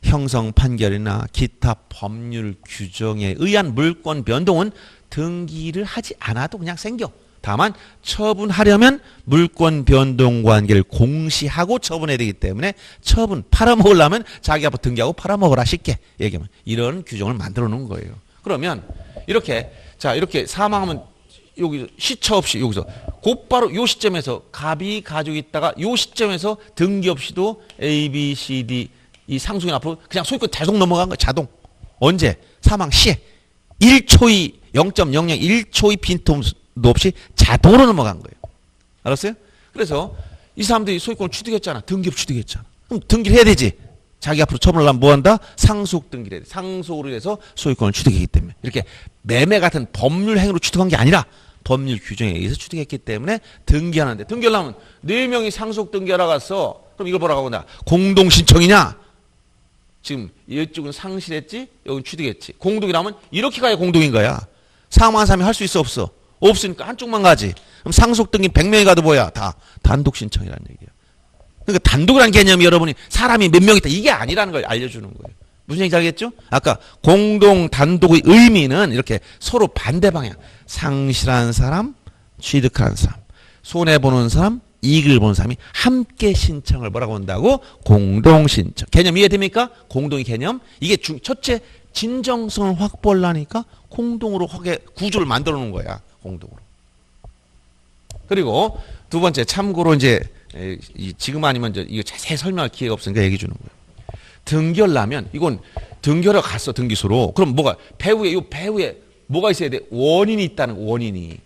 형성 판결이나 기타 법률 규정에 의한 물권 변동은 등기를 하지 않아도 그냥 생겨. 다만 처분하려면 물권 변동 관계를 공시하고 처분해야 되기 때문에 처분 팔아먹으려면 자기 앞으로 등기하고 팔아먹으라 쉽게 얘기하면 이런 규정을 만들어 놓은 거예요. 그러면 이렇게 자 이렇게 사망하면 여기 시차 없이 여기서 곧바로 요 시점에서 갑이 가지고 있다가 요 시점에서 등기 없이도 A, B, C, D 이 상속인 앞으로 그냥 소유권 자동 넘어간 거야. 자동. 언제? 사망 시에 1초의 0.001초의 빈틈도 없이 자동으로 넘어간 거예요. 알았어요? 그래서 이 사람들이 소유권을 취득했잖아. 등기업 취득했잖아. 그럼 등기를 해야 되지. 자기 앞으로 처분을 하면 뭐 한다? 상속 등기를 해야 돼. 상속으로 해서 소유권을 취득했기 때문에. 이렇게 매매 같은 법률 행위로 취득한 게 아니라 법률 규정에 의해서 취득했기 때문에 등기하는데 등기하려면 4명이 상속 등기하러 갔어. 그럼 이걸 뭐라고 한다? 공동신청이냐? 지금 이쪽은 상실했지? 여기는 취득했지. 공동이라면 이렇게 가야 공동인 거야. 사망한 사람이 할 수 있어 없어? 없으니까 한쪽만 가지. 그럼 상속 등기 100명이 가도 뭐야? 다 단독 신청이라는 얘기야. 그러니까 단독이라는 개념이 여러분이 사람이 몇 명 있다 이게 아니라는 걸 알려주는 거예요. 무슨 얘기인지 알겠죠? 아까 공동 단독의 의미는 이렇게 서로 반대 방향. 상실한 사람, 취득한 사람, 손해보는 사람, 이익을 보는 사람이 함께 신청을 뭐라고 한다고? 공동신청. 개념 이해됩니까? 공동의 개념. 이게 첫째 진정성을 확보하려니까 공동으로 구조를 만들어 놓은 거야. 공동으로. 그리고 두 번째 참고로 이제 지금 아니면 이거 자세히 설명할 기회가 없으니까 얘기해 주는 거예요. 등기하려면 이건 등기하러 갔어 등기소로. 그럼 뭐가 배후에 뭐가 있어야 돼? 원인이 있다는 거, 원인이.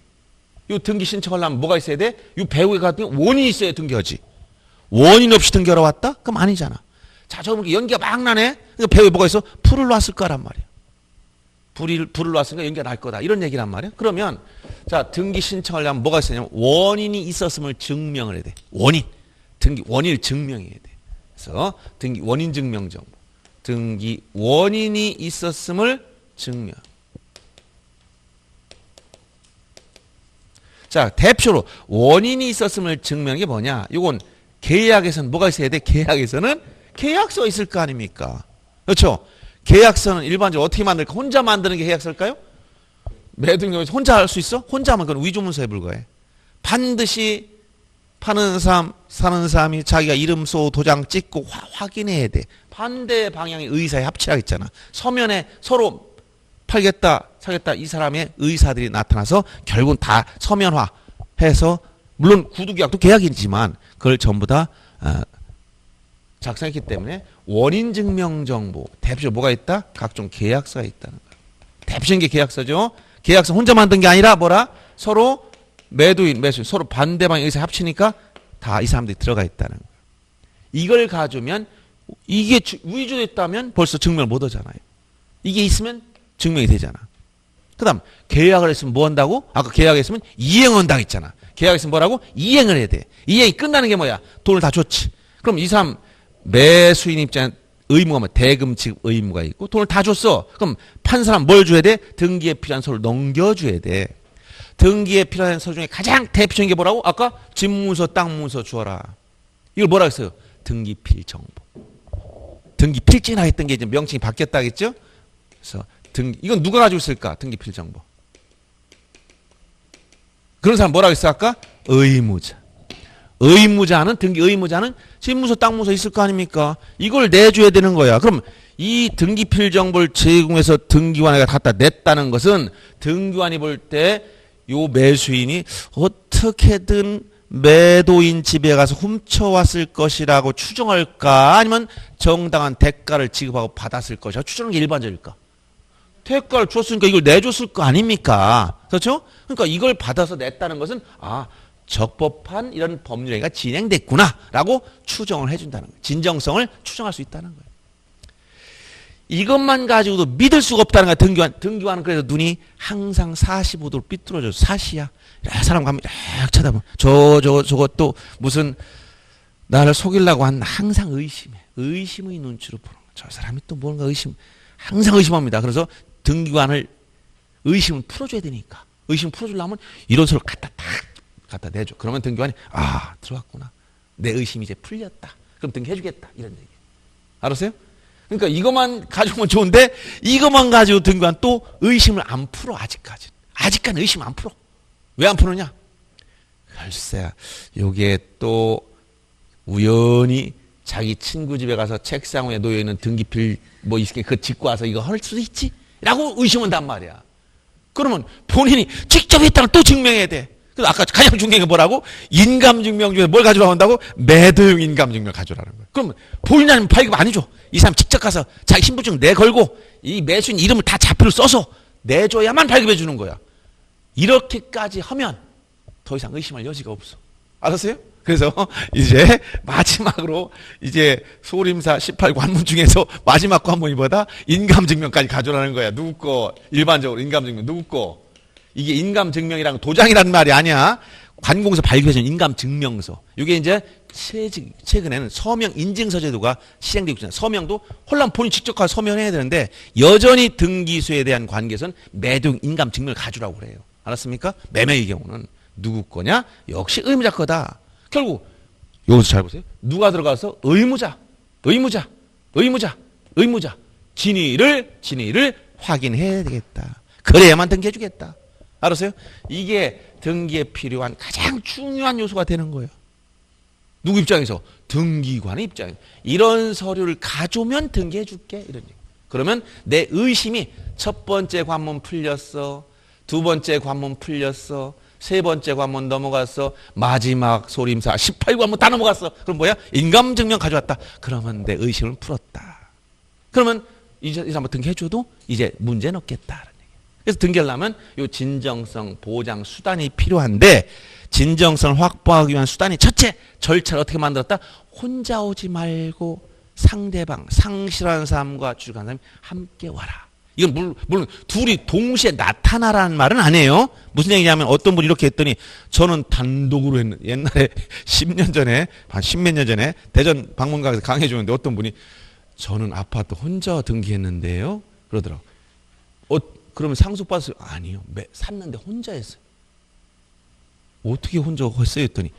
요 등기 신청하려면 뭐가 있어야 돼? 요 배후에 갔더니 원인이 있어야 등기하지. 원인 없이 등기하러 왔다? 그럼 아니잖아. 자, 저렇게 연기가 막 나네? 그러니까 배후에 뭐가 있어? 불을 놨을 거란 말이야. 불을 놨으니까 연기가 날 거다. 이런 얘기란 말이야. 그러면 자, 등기 신청하려면 뭐가 있었냐면 원인이 있었음을 증명을 해야 돼. 원인을 증명해야 돼. 그래서 등기 원인 증명 정보. 등기 원인이 있었음을 증명. 자, 대표로 원인이 있었음을 증명한 게 뭐냐? 이건 계약에서는 뭐가 있어야 돼? 계약에서는 계약서가 있을 거 아닙니까? 그렇죠? 계약서는 일반적으로 어떻게 만들까? 혼자 만드는 게 계약서일까요? 매도인경에서 혼자 할 수 있어? 혼자 하면 그건 위조문서에 불과해. 반드시 파는 사람, 사는 사람이 자기가 이름 써 도장 찍고 확인해야 돼. 반대 방향의 의사에 합치라고 했잖아. 서면에 서로 팔겠다, 사겠다 이 사람의 의사들이 나타나서 결국은 다 서면화해서 물론 구두계약도 계약이지만 그걸 전부 다 작성했기 때문에 원인증명정보 대표적으로 뭐가 있다? 각종 계약서가 있다는 거야. 대표적인 게 계약서죠. 계약서 혼자 만든 게 아니라 뭐라? 서로 매도인, 매수인 서로 반대 방향의 의사에 합치니까 다 이 사람들이 들어가 있다는 거야. 이걸 가지면 이게 위조됐다면 벌써 증명을 못 하잖아요. 이게 있으면 증명이 되잖아. 그 다음 계약을 했으면 뭐 한다고? 아까 계약했으면 이행한다고 했잖아. 계약했으면 뭐라고? 이행을 해야 돼. 이행이 끝나는 게 뭐야? 돈을 다 줬지. 그럼 이 사람 매수인 입장에 의무가 뭐 대금 지급 의무가 있고 돈을 다 줬어. 그럼 판사는 뭘 줘야 돼? 등기에 필요한 서류를 넘겨줘야 돼. 등기에 필요한 서류 중에 가장 대표적인 게 뭐라고? 아까 집문서, 땅문서 주어라. 이걸 뭐라 했어요? 등기필 정보. 등기필지나 했던 게 이제 명칭이 바뀌었다겠죠? 그래서 이건 누가 가지고 있을까? 등기필 정보. 그런 사람 뭐라고 했어 아까? 의무자. 의무자는 등기 의무자는 집문서 땅문서 있을 거 아닙니까? 이걸 내줘야 되는 거야. 그럼 이 등기필 정보를 제공해서 등기관에 갖다 냈다는 것은 등기관이 볼 때 요 매수인이 어떻게든 매도인 집에 가서 훔쳐왔을 것이라고 추정할까? 아니면 정당한 대가를 지급하고 받았을 것이라고 추정하는 게 일반적일까? 대가를 줬으니까 이걸 내줬을 거 아닙니까? 그렇죠? 그러니까 이걸 받아서 냈다는 것은 적법한 이런 법률행위가 진행됐구나라고 추정을 해준다는 거예요. 진정성을 추정할 수 있다는 거예요. 이것만 가지고도 믿을 수가 없다는 거야. 등기관은 그래서 눈이 항상 45도로 삐뚤어져서 사시야. 사람 가면 이렇게 쳐다보면 저것도 무슨 나를 속이려고 한 항상 의심해. 의심의 눈치로 보는 거야. 저 사람이 또 뭔가 항상 의심합니다. 그래서 등기관을 의심을 풀어줘야 되니까. 의심을 풀어주려면 이런 소리를 갖다 내줘. 그러면 등기관이 들어왔구나. 내 의심이 이제 풀렸다. 그럼 등기해주겠다. 이런 얘기. 알았어요? 그러니까 이것만 가지고는 좋은데 이것만 가지고 등기관 또 의심을 안 풀어. 아직까지 의심 안 풀어. 왜 안 푸느냐? 글쎄 요게 또 우연히 자기 친구 집에 가서 책상 위에 놓여있는 등기필 뭐 있게 그거 짚고 와서 이거 할 수도 있지? 라고 의심한단 말이야. 그러면 본인이 직접 했다는 또 증명해야 돼. 그래서 아까 가장 중요한 게 뭐라고? 인감증명 중에 뭘 가져와 온다고? 매도용 인감증명 가져오라는 거야. 그럼 본인 아니면 발급 안 해줘. 이 사람 직접 가서 자기 신분증 내걸고 이 매수인 이름을 다 자표를 써서 내줘야만 발급해 주는 거야. 이렇게까지 하면 더 이상 의심할 여지가 없어. 알았어요? 그래서 이제 마지막으로 이제 소림사 18관문 중에서 마지막 관문이 뭐다? 인감증명까지 가져오라는 거야. 누구 거? 일반적으로 인감증명 누구 거? 이게 인감증명이랑 도장이라는 말이 아니야. 관공서 발급해준 인감증명서. 이게 이제 최근에는 서명 인증서 제도가 시행되고 있잖아요. 서명도 홀랑 본인 직접 가서 서명해야 되는데 여전히 등기소에 대한 관계에서는 매도용 인감증명을 가져오라고 그래요. 알았습니까? 매매의 경우는 누구 거냐? 역시 의무자 거다. 결국 여기서 잘 보세요. 누가 들어가서 의무자 진위를 확인해야 되겠다. 그래야만 등기해 주겠다. 알았어요? 이게 등기에 필요한 가장 중요한 요소가 되는 거예요. 누구 입장에서? 등기관의 입장에서. 이런 서류를 가져오면 등기해 줄게. 이런 얘기. 그러면 내 의심이 첫 번째 관문 풀렸어. 두 번째 관문 풀렸어. 세 번째 관문 넘어갔어. 마지막 소림사 18관문 다 넘어갔어. 그럼 뭐야? 인감증명 가져왔다. 그러면 내 의심을 풀었다. 그러면 이 사람 등기해줘도 이제 문제는 없겠다. 그래서 등기하려면 이 진정성 보장 수단이 필요한데 진정성을 확보하기 위한 수단이 첫째 절차를 어떻게 만들었다? 혼자 오지 말고 상대방 상실한 사람과 주식한 사람이 함께 와라. 이건 물론 둘이 동시에 나타나라는 말은 아니에요. 무슨 얘기냐면 어떤 분이 이렇게 했더니 저는 단독으로 했는데 옛날에 10년 전에 한 10몇 년 전에 대전 방문가에서 강해 주는데 어떤 분이 저는 아파트 혼자 등기했는데요. 그러더라고. 그러면 상속받았어요? 아니요. 샀는데 혼자 했어요. 어떻게 혼자 했어요? 했더니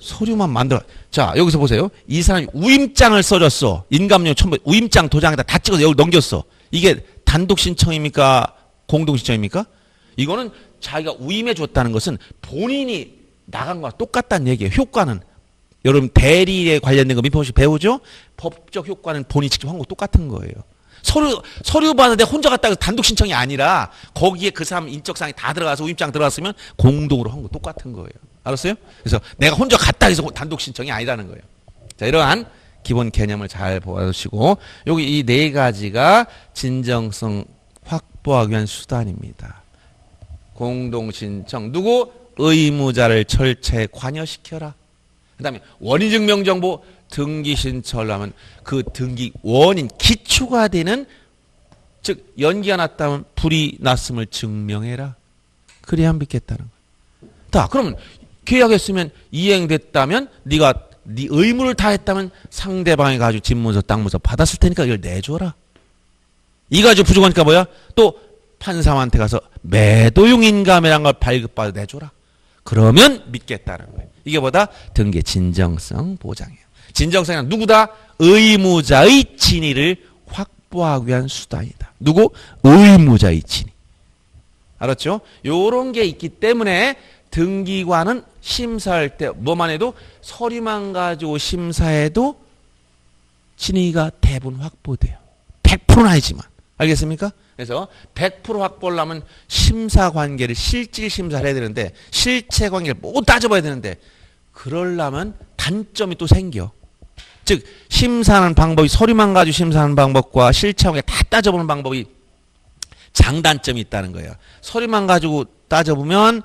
서류만 만들어. 자, 여기서 보세요. 이 사람이 우임장을 써줬어. 인감료 첨부 우임장 도장에다 다 찍어서 여기 넘겼어. 이게 단독 신청입니까? 공동 신청입니까? 이거는 자기가 우임해 줬다는 것은 본인이 나간 거랑 똑같다는 얘기예요. 효과는 여러분 대리에 관련된 거 민법시 배우죠? 법적 효과는 본인이 직접 한 거 똑같은 거예요. 서류 받는데 혼자 갔다 단독 신청이 아니라 거기에 그 사람 인적사항이 다 들어가서 우임장 들어갔으면 공동으로 한 거 똑같은 거예요. 알았어요? 그래서 내가 혼자 갔다 해서 단독 신청이 아니라는 거예요. 자, 이러한 기본 개념을 잘 보시고 여기 이 네 가지가 진정성 확보하기 위한 수단입니다. 공동 신청 누구? 의무자를 절차에 관여시켜라. 그 다음에 원인증명정보 등기 신청을 하면 그 등기 원인 기초가 되는 즉 연기가 났다면 불이 났음을 증명해라. 그래야 믿겠다는 거야. 자, 그러면 계약했으면 이행됐다면 네가 네 의무를 다했다면 상대방이 가지고 집문서 땅문서 받았을 테니까 이걸 내줘라. 이 가지고 부족하니까 뭐야? 또 판사한테 가서 매도용인감이라는 걸 발급받아 내줘라. 그러면 믿겠다는 거예요. 이게 뭐다? 등기의 진정성 보장이에요. 진정성은 누구다? 의무자의 진위를 확보하기 위한 수단이다. 누구? 의무자의 진위. 알았죠? 요런 게 있기 때문에 등기관은 심사할 때 뭐만 해도 서류만 가지고 심사해도 진위가 대부분 확보돼요. 100%는 아니지만. 알겠습니까? 그래서 100% 확보하려면 심사 관계를 실질 심사를 해야 되는데 실체 관계를 못 따져봐야 되는데 그러려면 단점이 또 생겨. 즉 심사하는 방법이 서류만 가지고 심사하는 방법과 실체 관계 다 따져보는 방법이 장단점이 있다는 거예요. 서류만 가지고 따져보면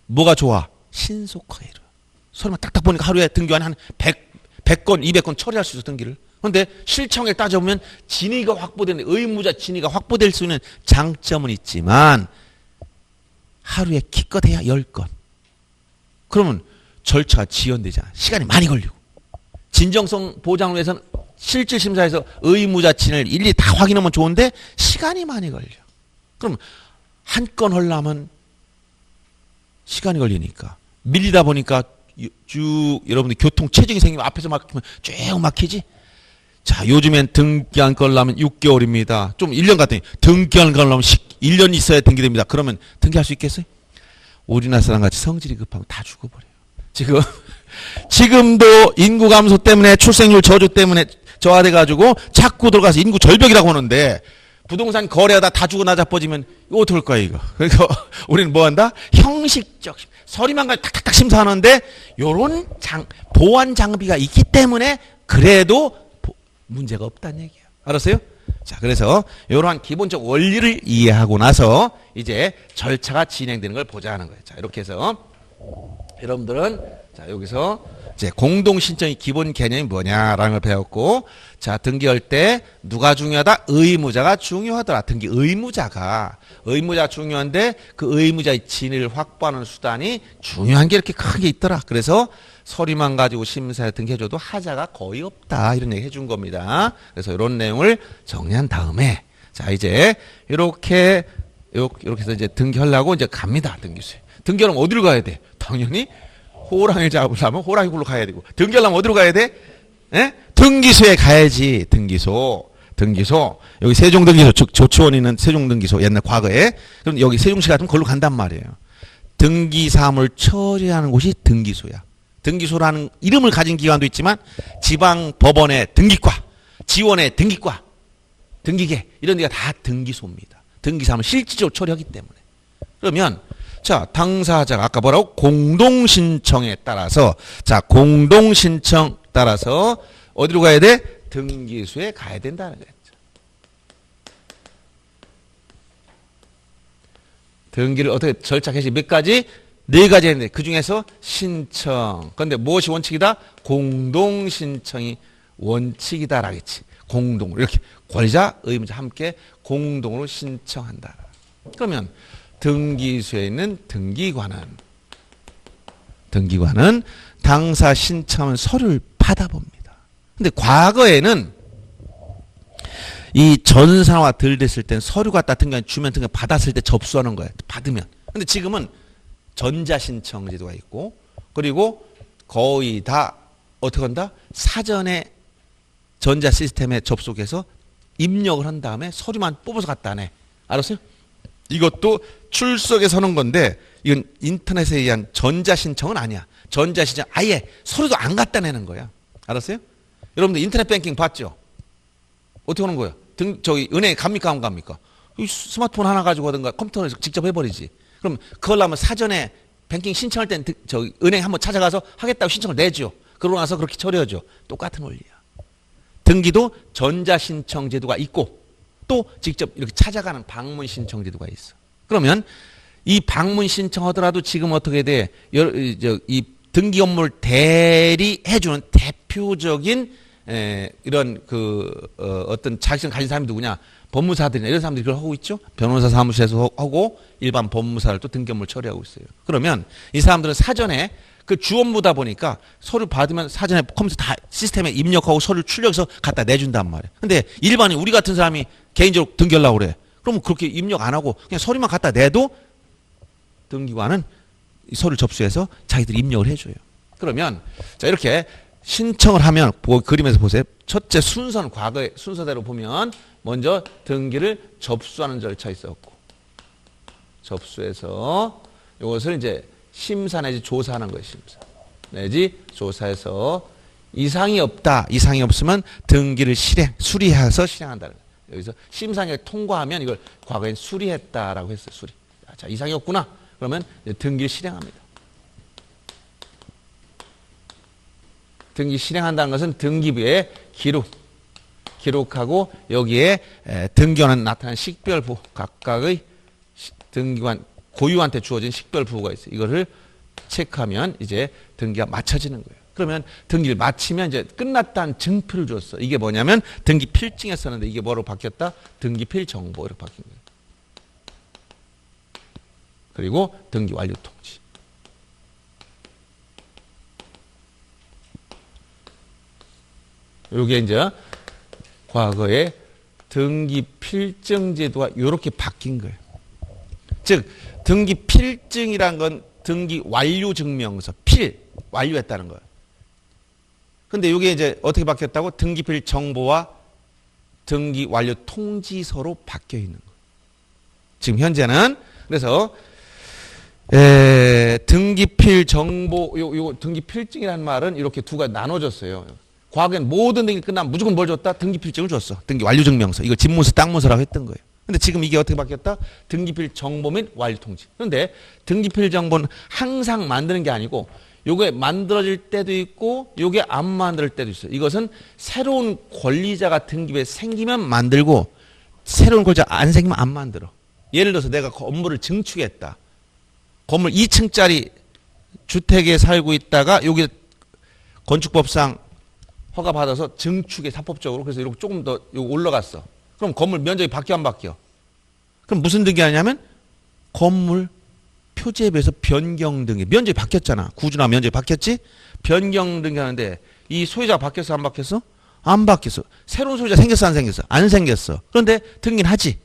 뭐가 좋아? 신속하게 이루어. 서류만 딱딱 보니까 하루에 등기관 한 100건, 200건 처리할 수 있어, 등기를. 그런데 실체관계를 따져보면 진위가 확보되는, 의무자 진위가 확보될 수 있는 장점은 있지만 하루에 기껏해야 10건. 그러면 절차가 지연되잖아. 시간이 많이 걸리고. 진정성 보장을 위해서는 실질 심사에서 의무자 진을 일일이 다 확인하면 좋은데 시간이 많이 걸려. 그럼 한 건 하려면 시간이 걸리니까 밀리다 보니까 쭉 여러분들 교통 체증이 생기면 앞에서 막히면 쭉 막히지. 자, 요즘엔 등기한 걸 하면 6개월입니다. 좀 1년 같더니 등기한 걸 하면 1년 있어야 등기됩니다. 그러면 등기할 수 있겠어요? 우리나라 사람 같이 성질이 급하면 다 죽어버려요. 지금도 인구 감소 때문에 출생률 저조 때문에 저하돼가지고 자꾸 들어가서 인구 절벽이라고 하는데 부동산 거래하다 다 죽어 나자빠지면 이거 어떡할 거야 이거. 그러니까 우리는 뭐 한다? 형식적 서류만 가지고 탁탁탁 심사하는데 요런 보안 장비가 있기 때문에 그래도 문제가 없다는 얘기예요. 알았어요? 자, 그래서 이러한 기본적 원리를 이해하고 나서 이제 절차가 진행되는 걸 보자 하는 거예요. 자, 이렇게 해서 여러분들은 자, 여기서 이제 공동 신청의 기본 개념이 뭐냐라는 걸 배웠고, 자, 등기할 때 누가 중요하다? 의무자가 중요하더라. 등기 의무자가 중요한데 그 의무자의 진위를 확보하는 수단이 중요한 게 이렇게 크게 있더라. 그래서 서류만 가지고 심사에 등기해줘도 하자가 거의 없다. 이런 얘기 해준 겁니다. 그래서 이런 내용을 정리한 다음에 자, 이제 이렇게 해서 이제 등기하려고 이제 갑니다. 등기소에. 등기하려면 어디로 가야 돼? 당연히 호랑이를 잡으려면 호랑이굴로 가야 되고, 등기하려면 어디로 가야 돼? 에? 등기소에 가야지. 등기소. 여기 세종등기소, 즉 조치원에 있는 세종등기소, 옛날 과거에. 그럼 여기 세종시 같으면 거기로 간단 말이에요. 등기사무를 처리하는 곳이 등기소야. 등기소라는 이름을 가진 기관도 있지만 지방법원의 등기과, 지원의 등기과, 등기계 이런 데가 다 등기소입니다. 등기사무를 실질적으로 처리하기 때문에. 그러면 자, 당사자가 아까 뭐라고? 공동신청에 따라서, 자, 공동신청 따라서 어디로 가야 돼? 등기소에 가야 된다는 거죠. 등기를 어떻게 절차 개시 몇 가지? 4가지 했는데 그 중에서 신청. 그런데 무엇이 원칙이다? 공동신청이 원칙이다라겠지. 공동으로 이렇게 권리자, 의무자 함께 공동으로 신청한다. 그러면 등기소에 있는 등기관은 당사 신청하면 서류를 받아봅니다. 근데 과거에는 이 전산화 덜 됐을 땐 서류 갖다 등기관 주면 등기관 받았을 때 접수하는 거예요. 받으면. 근데 지금은 전자신청 제도가 있고, 그리고 거의 다 어떻게 한다? 사전에 전자 시스템에 접속해서 입력을 한 다음에 서류만 뽑아서 갖다 내. 알았어요? 이것도 출석에 서는 건데 이건 인터넷에 의한 전자신청은 아니야. 전자신청 아예 서류도 안 갖다 내는 거야. 알았어요? 여러분들 인터넷 뱅킹 봤죠? 어떻게 하는 거야? 저기 은행에 갑니까 안 갑니까? 스마트폰 하나 가지고 하든가 컴퓨터에서 직접 해버리지. 그럼 그걸 하면 사전에 뱅킹 신청할 때는 저기 은행 한번 찾아가서 하겠다고 신청을 내죠. 그러고 나서 그렇게 처리하죠. 똑같은 원리야. 등기도 전자신청 제도가 있고 또 직접 이렇게 찾아가는 방문 신청 제도가 있어. 그러면 이 방문 신청하더라도 지금 어떻게 돼? 이 등기 업무를 대리해주는 대표적인 이런 어떤 자격증 가진 사람이 누구냐? 법무사들이나 이런 사람들이 그걸 하고 있죠. 변호사 사무실에서 하고 일반 법무사를 또 등기 업무를 처리하고 있어요. 그러면 이 사람들은 사전에 그 주원부다 보니까 서류 받으면 사전에 컴퓨터 다 시스템에 입력하고 서류 출력해서 갖다 내준단 말이에요. 근데 일반인 우리 같은 사람이 개인적으로 등기하려고 그래. 그러면 그렇게 입력 안 하고 그냥 서류만 갖다 내도 등기관은 이 서류 접수해서 자기들이 입력을 해줘요. 그러면 자 이렇게 신청을 하면 그림에서 보세요. 첫째 순서는 과거의 순서대로 보면 먼저 등기를 접수하는 절차 있었고 접수해서 이것을 이제 심사 내지 조사하는 거예요. 심사 내지 조사해서 이상이 없다. 이상이 없으면 등기를 수리해서 실행한다는 거예요. 여기서 심사에 통과하면 이걸 과거엔 수리했다라고 했어요. 수리. 자 이상이 없구나. 그러면 이제 등기를 실행합니다. 등기 실행한다는 것은 등기부에 기록하고 여기에 등기원에 나타난 식별부 각각의 등기관 고유한테 주어진 식별부가 있어요. 이거를 체크하면 이제 등기가 맞춰지는 거예요. 그러면 등기를 마치면 이제 끝났다는 증표를 줬어. 이게 뭐냐면 등기 필증이었었는데 이게 뭐로 바뀌었다? 등기 필정보 이렇게 바뀐 거예요. 그리고 등기 완료 통지. 요게 이제 과거에 등기 필증 제도가 이렇게 바뀐 거예요. 즉 등기 필증이란 건 등기 완료 증명서 완료했다는 거예요. 근데 이게 이제 어떻게 바뀌었다고? 등기필 정보와 등기 완료 통지서로 바뀌어 있는 거예요. 지금 현재는 그래서 등기필 정보 요 등기필증이라는 말은 이렇게 두 가지 나눠졌어요. 과거엔 모든 등기 끝나면 무조건 뭘 줬다? 등기필증을 줬어. 등기 완료 증명서. 이거 집문서 땅문서라고 했던 거예요. 근데 지금 이게 어떻게 바뀌었다? 등기필 정보 및 완료 통지. 그런데 등기필 정보는 항상 만드는 게 아니고 요게 만들어질 때도 있고 요게 안 만들 때도 있어요. 이것은 새로운 권리자가 등기부에 생기면 만들고 새로운 권리자가 안 생기면 안 만들어. 예를 들어서 내가 건물을 증축했다. 건물 2층짜리 주택에 살고 있다가 여기 건축법상 허가 받아서 증축에 사법적으로 그래서 이렇게 조금 더 올라갔어. 그럼 건물 면적이 바뀌어 안 바뀌어? 그럼 무슨 등기 하냐면 건물 표지에 비해서 변경 등기. 면적이 바뀌었잖아. 구조나 면적이 바뀌었지? 변경 등기 하는데 이 소유자가 바뀌었어 안 바뀌었어? 안 바뀌었어. 새로운 소유자 생겼어 안 생겼어? 안 생겼어. 그런데 등기는 하지.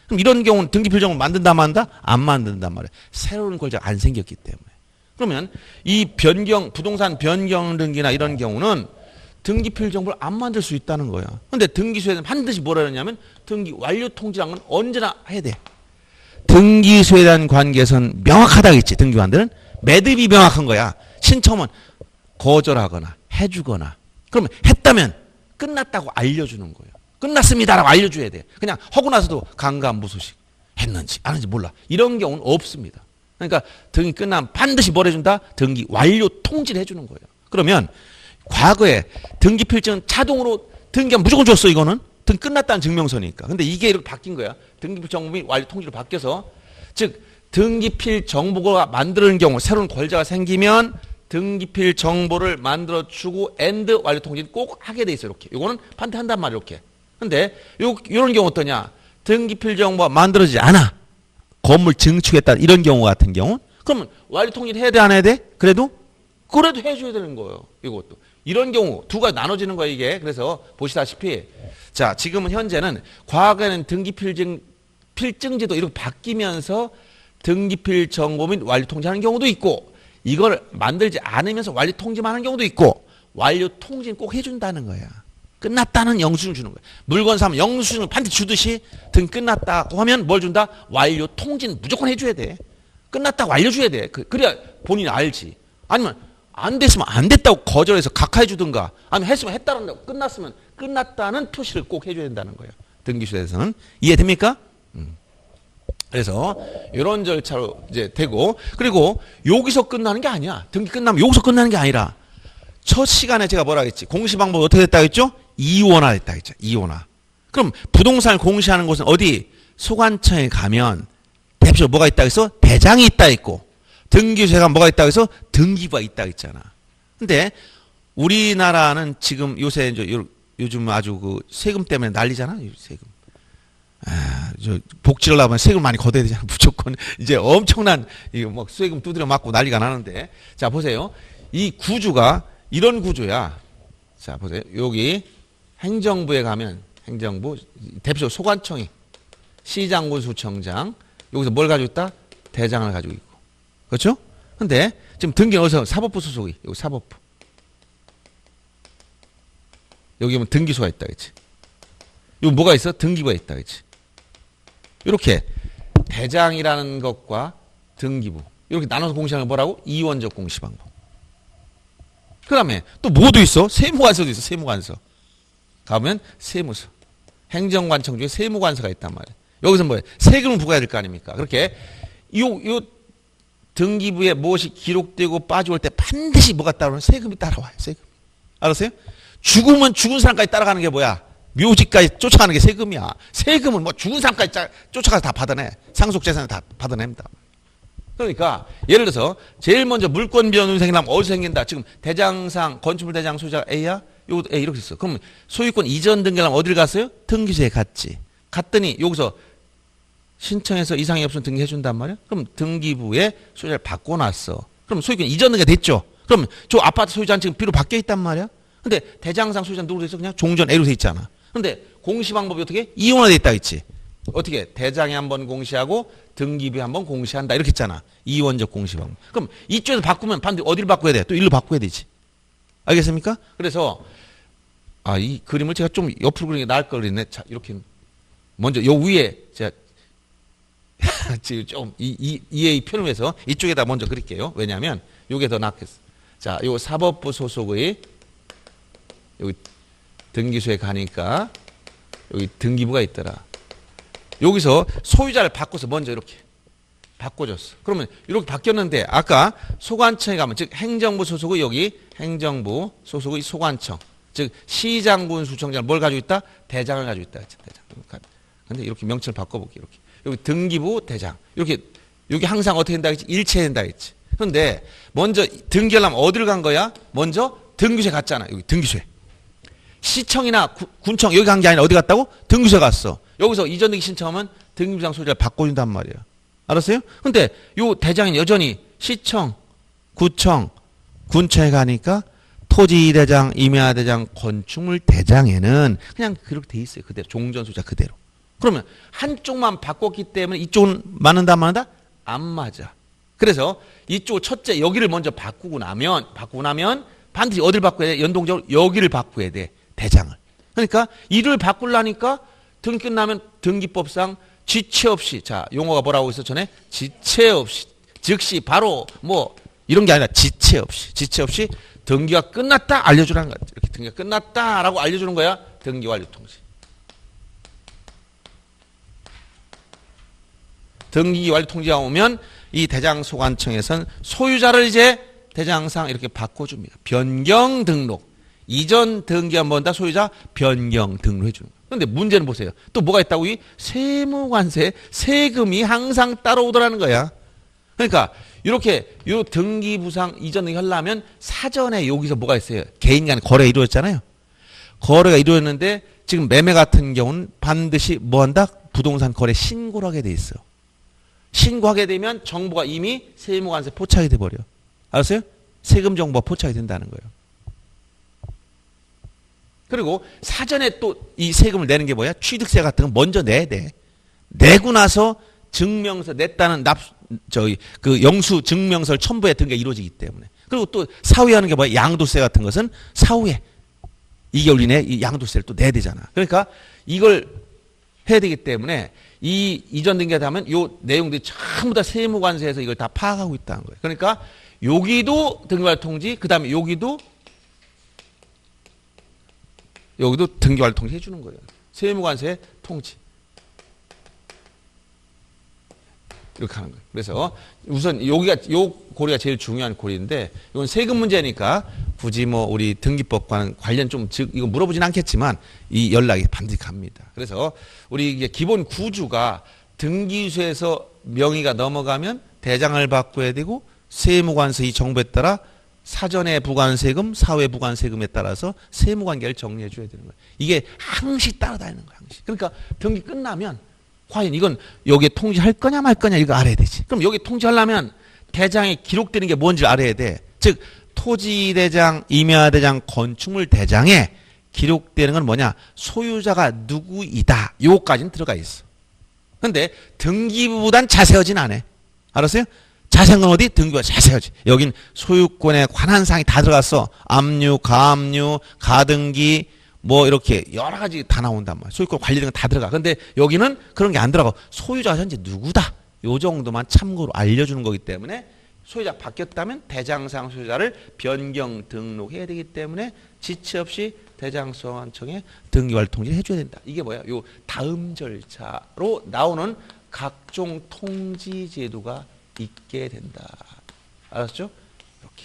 그럼 이런 경우는 등기 필정을 만든다 만다? 안 만든단 말이야. 새로운 권리자가 안 생겼기 때문에. 그러면 이 부동산 변경 등기나 이런 경우는 등기 필정보를 안 만들 수 있다는 거야. 그런데 등기소에는 반드시 뭐라 그러냐면 등기 완료 통지라는 건 언제나 해야 돼. 등기소에 대한 관계에서는 명확하다겠지. 등기관들은 매듭이 명확한 거야. 신청은 거절하거나 해주거나 그러면 했다면 끝났다고 알려주는 거예요. 끝났습니다라고 알려줘야 돼. 그냥 하고 나서도 강간무소식 했는지 안 했는지 몰라. 이런 경우는 없습니다. 그러니까 등기 끝나면 반드시 뭘 해준다? 등기 완료 통지를 해주는 거예요. 그러면 과거에 등기 필증은 자동으로 등기가 무조건 줬어. 이거는 등기 끝났다는 증명서니까. 근데 이게 이렇게 바뀐 거야. 등기필 정보이 완료 통지로 바뀌어서 즉 등기필 정보가 만드는 경우 새로운 권리자가 생기면 등기필 정보를 만들어 주고 엔드 완료 통지는 꼭 하게 돼 있어요. 이렇게. 이거는 반드시 한단 말이에요. 이렇게. 근데 이런 경우 어떠냐? 등기필 정보가 만들어지지 않아. 건물 증축했다. 이런 경우 같은 경우 그러면 완료 통지를 해야 돼 안 해야 돼? 그래도 해줘야 되는 거예요. 이것도. 이런 경우 두 가지 나눠지는 거예요. 이게. 그래서 보시다시피 자 지금은 현재는 과거에는 필증제도 이렇게 바뀌면서 등기필 정보 및 완료 통지하는 경우도 있고 이걸 만들지 않으면서 완료 통지만 하는 경우도 있고 완료 통지는 꼭 해준다는 거야. 끝났다는 영수증을 주는 거야. 물건 사면 영수증을 반드시 주듯이 등 끝났다고 하면 뭘 준다? 완료 통지는 무조건 해줘야 돼. 끝났다고 알려줘야 돼. 그래야 본인이 알지. 아니면 안 됐으면 안 됐다고 거절해서 각하해 주든가 아니면 했으면 했다는 끝났으면 끝났다는 표시를 꼭 해줘야 된다는 거예요. 등기소에서는. 이해됩니까? 그래서 이런 절차로 이제 되고 그리고 여기서 끝나는 게 아니야. 등기 끝나면 여기서 끝나는 게 아니라 첫 시간에 제가 뭐라 했지? 공시 방법이 어떻게 됐다고 했죠? 이원화 됐다고 했죠. 이원화. 그럼 부동산을 공시하는 곳은 어디? 소관청에 가면 대표적으로 뭐가 있다고 했어? 대장이 있다 했고 등기소에가 뭐가 있다고 해서 등기부가 있다고 했잖아. 근데 우리나라는 지금 요새 이제 요즘 아주 그 세금 때문에 난리잖아. 세금. 복지를 하면 세금 많이 걷어야 되잖아. 무조건 이제 엄청난 이거 뭐 세금 두드려 맞고 난리가 나는데 자 보세요. 이 구조가 이런 구조야. 자 보세요. 여기 행정부에 가면 행정부 대표적으로 소관청이 시장군수청장 여기서 뭘 가지고 있다? 대장을 가지고 있고 그렇죠? 근데 지금 등기는 어디서 사법부 소속이 여기 사법부 여기 보면 등기소가 있다 그렇지? 여기 뭐가 있어? 등기부가 있다 그렇지? 이렇게 대장이라는 것과 등기부 이렇게 나눠서 공시하는 거 뭐라고? 이원적 공시방법. 그 다음에 또 뭐도 있어? 세무관서도 있어. 세무관서. 가면 세무서. 행정관청 중에 세무관서가 있단 말이야. 여기서 뭐예요? 세금을 부과해야 될 거 아닙니까? 그렇게 요 등기부에 무엇이 기록되고 빠져올 때 반드시 뭐가 따라오는 세금이 따라와요. 세금. 알았어요? 죽으면 죽은 사람까지 따라가는 게 뭐야? 묘지까지 쫓아가는 게 세금이야. 세금은 뭐 죽은 사람까지 쫓아가서 다 받아내. 상속재산을 다 받아냅니다. 그러니까 예를 들어서 제일 먼저 물권 변동이 생기려면 어디서 생긴다? 지금 대장상 건축물 대장 소유자가 A야? 요것도 A 이렇게 있어. 그럼 소유권 이전 등기하려면 어디를 갔어요? 등기소에 갔지. 갔더니 여기서 신청해서 이상이 없으면 등기해 준단 말이야. 그럼 등기부에 소유자를 바꿔놨어. 그럼 소유권 이전 등기가 됐죠. 그럼 저 아파트 소유자는 지금 B로 바뀌어 있단 말이야. 근데 대장상 소유자는 누구로 돼 있어? 그냥 종전 A로 돼 있잖아. 근데 공시 방법이 어떻게? 이원화돼 있다 했지. 어떻게? 대장에 한번 공시하고 등기부에 한번 공시한다 이렇게 했잖아. 이원적 공시 방법. 그럼 이쪽에서 바꾸면 반드시 어디를 바꿔야 돼? 또 일로 바꿔야 되지. 알겠습니까? 그래서 이 그림을 제가 좀 옆으로 그리는 게 나을 걸 그랬네. 자, 이렇게 먼저 요 위에 제가 지금 좀 이해의 편을 위해서 이쪽에다 먼저 그릴게요. 왜냐하면 요게 더 낫겠어. 자, 요 사법부 소속의 여기 등기소에 가니까 여기 등기부가 있더라. 여기서 소유자를 바꿔서 먼저 이렇게 바꿔줬어. 그러면 이렇게 바뀌었는데 아까 소관청에 가면 즉 행정부 소속의 여기 행정부 소속의 소관청 즉 시장군수청장을 뭘 가지고 있다? 대장을 가지고 있다. 대장. 근데 이렇게 명칭을 바꿔볼게. 이렇게 여기 등기부 대장 이렇게 여기 항상 어떻게 된다 했지? 일체된다 했지. 그런데 먼저 등기하려면 어디를 간 거야? 먼저 등기소에 갔잖아. 여기 등기소에. 시청이나 군청 여기 간 게 아니라 어디 갔다고? 등기소에 갔어. 여기서 이전 등기 신청하면 등기부장 소유자를 바꿔준단 말이야. 알았어요? 근데 요 대장은 여전히 시청, 구청, 군청에 가니까 토지대장, 임야대장, 건축물 대장에는 그냥 그렇게 돼 있어요. 그대로 종전 소유자 그대로. 그러면 한쪽만 바꿨기 때문에 이쪽은 맞는다 안 맞는다? 안 맞아. 그래서 이쪽 첫째 여기를 먼저 바꾸고 나면 반드시 어디를 바꿔야 돼? 연동적으로 여기를 바꿔야 돼. 대장을. 그러니까 이를 바꾸려니까 등기 끝나면 등기법상 지체 없이 자 용어가 뭐라고 했어 전에? 지체 없이 즉시 바로 뭐 이런 게 아니라 지체 없이 등기가 끝났다 알려주라는 거야. 이렇게 등기가 끝났다라고 알려주는 거야. 등기 완료 통지. 등기 완료 통지가 오면 이 대장 소관청에서는 소유자를 이제 대장상 이렇게 바꿔줍니다. 변경 등록. 이전 등기 한 번 다 소유자 변경 등록해 주는 거예요. 그런데 문제는 보세요. 또 뭐가 있다고? 이 세무관세 세금이 항상 따라오더라는 거야. 그러니까 이렇게 요 등기부상 이전 등기 하려면 사전에 여기서 뭐가 있어요? 개인 간의 거래가 이루어졌잖아요. 거래가 이루어졌는데 지금 매매 같은 경우는 반드시 뭐 한다? 부동산 거래 신고를 하게 돼 있어. 신고하게 되면 정보가 이미 세무관세 포착이 돼 버려. 알았어요? 세금 정보가 포착이 된다는 거예요. 그리고 사전에 또 이 세금을 내는 게 뭐야? 취득세 같은 거 먼저 내야 돼. 내고 나서 증명서 냈다는 그 영수 증명서를 첨부해 등기가 이루어지기 때문에. 그리고 또 사후에 하는 게 뭐야? 양도세 같은 것은 사후에 2개월 이내에 이 양도세를 또 내야 되잖아. 그러니까 이걸 해야 되기 때문에 이 이전 등기가 하면 요 내용들이 전부 다 세무관세에서 이걸 다 파악하고 있다는 거예요. 그러니까 여기도 등기완료 통지, 그 다음에 여기도 등기완료 통지 해주는 거예요. 세무관세 통지. 이렇게 하는 거예요. 그래서 우선 요 고리가 제일 중요한 고리인데 이건 세금 문제니까 굳이 뭐 우리 등기법과는 관련 좀 이거 물어보진 않겠지만 이 연락이 반드시 갑니다. 그래서 우리 이게 기본 구조가 등기소에서 명의가 넘어가면 대장을 바꿔야 되고 세무관서 이 정보에 따라 사전에 부과세금, 사후에 부과세금에 따라서 세무관계를 정리해 줘야 되는 거예요. 이게 항시 따라다니는 거예요. 항시. 그러니까 등기 끝나면 과연 이건 여기에 통지할 거냐 말 거냐 이거 알아야 되지. 그럼 여기 통지하려면 대장에 기록되는 게 뭔지 알아야 돼. 즉 토지대장, 임야대장, 건축물 대장에 기록되는 건 뭐냐? 소유자가 누구이다. 요거까지는 들어가 있어. 근데 등기부보단 자세하진 않아. 알았어요? 자세한 건 어디? 등기부가 자세하지. 여긴 소유권에 관한 사항이 다 들어갔어. 압류, 가압류, 가등기 뭐 이렇게 여러 가지 다 나온단 말이야. 소유권 관리된 건 다 들어가. 근데 여기는 그런 게 안 들어가고 소유자가 현재 누구다. 요 정도만 참고로 알려주는 거기 때문에 소유자 바뀌었다면 대장상 소유자를 변경 등록해야 되기 때문에 지체 없이 대장소환청에 등기관리 통지를 해줘야 된다. 이게 뭐야? 요 다음 절차로 나오는 각종 통지 제도가 있게 된다. 알았죠? 이렇게.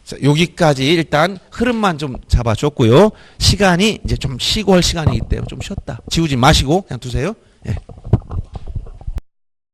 자, 여기까지 일단 흐름만 좀 잡아줬고요. 시간이 이제 좀 쉬고 할 시간이기 때문에 좀 쉬었다. 지우지 마시고 그냥 두세요. 예.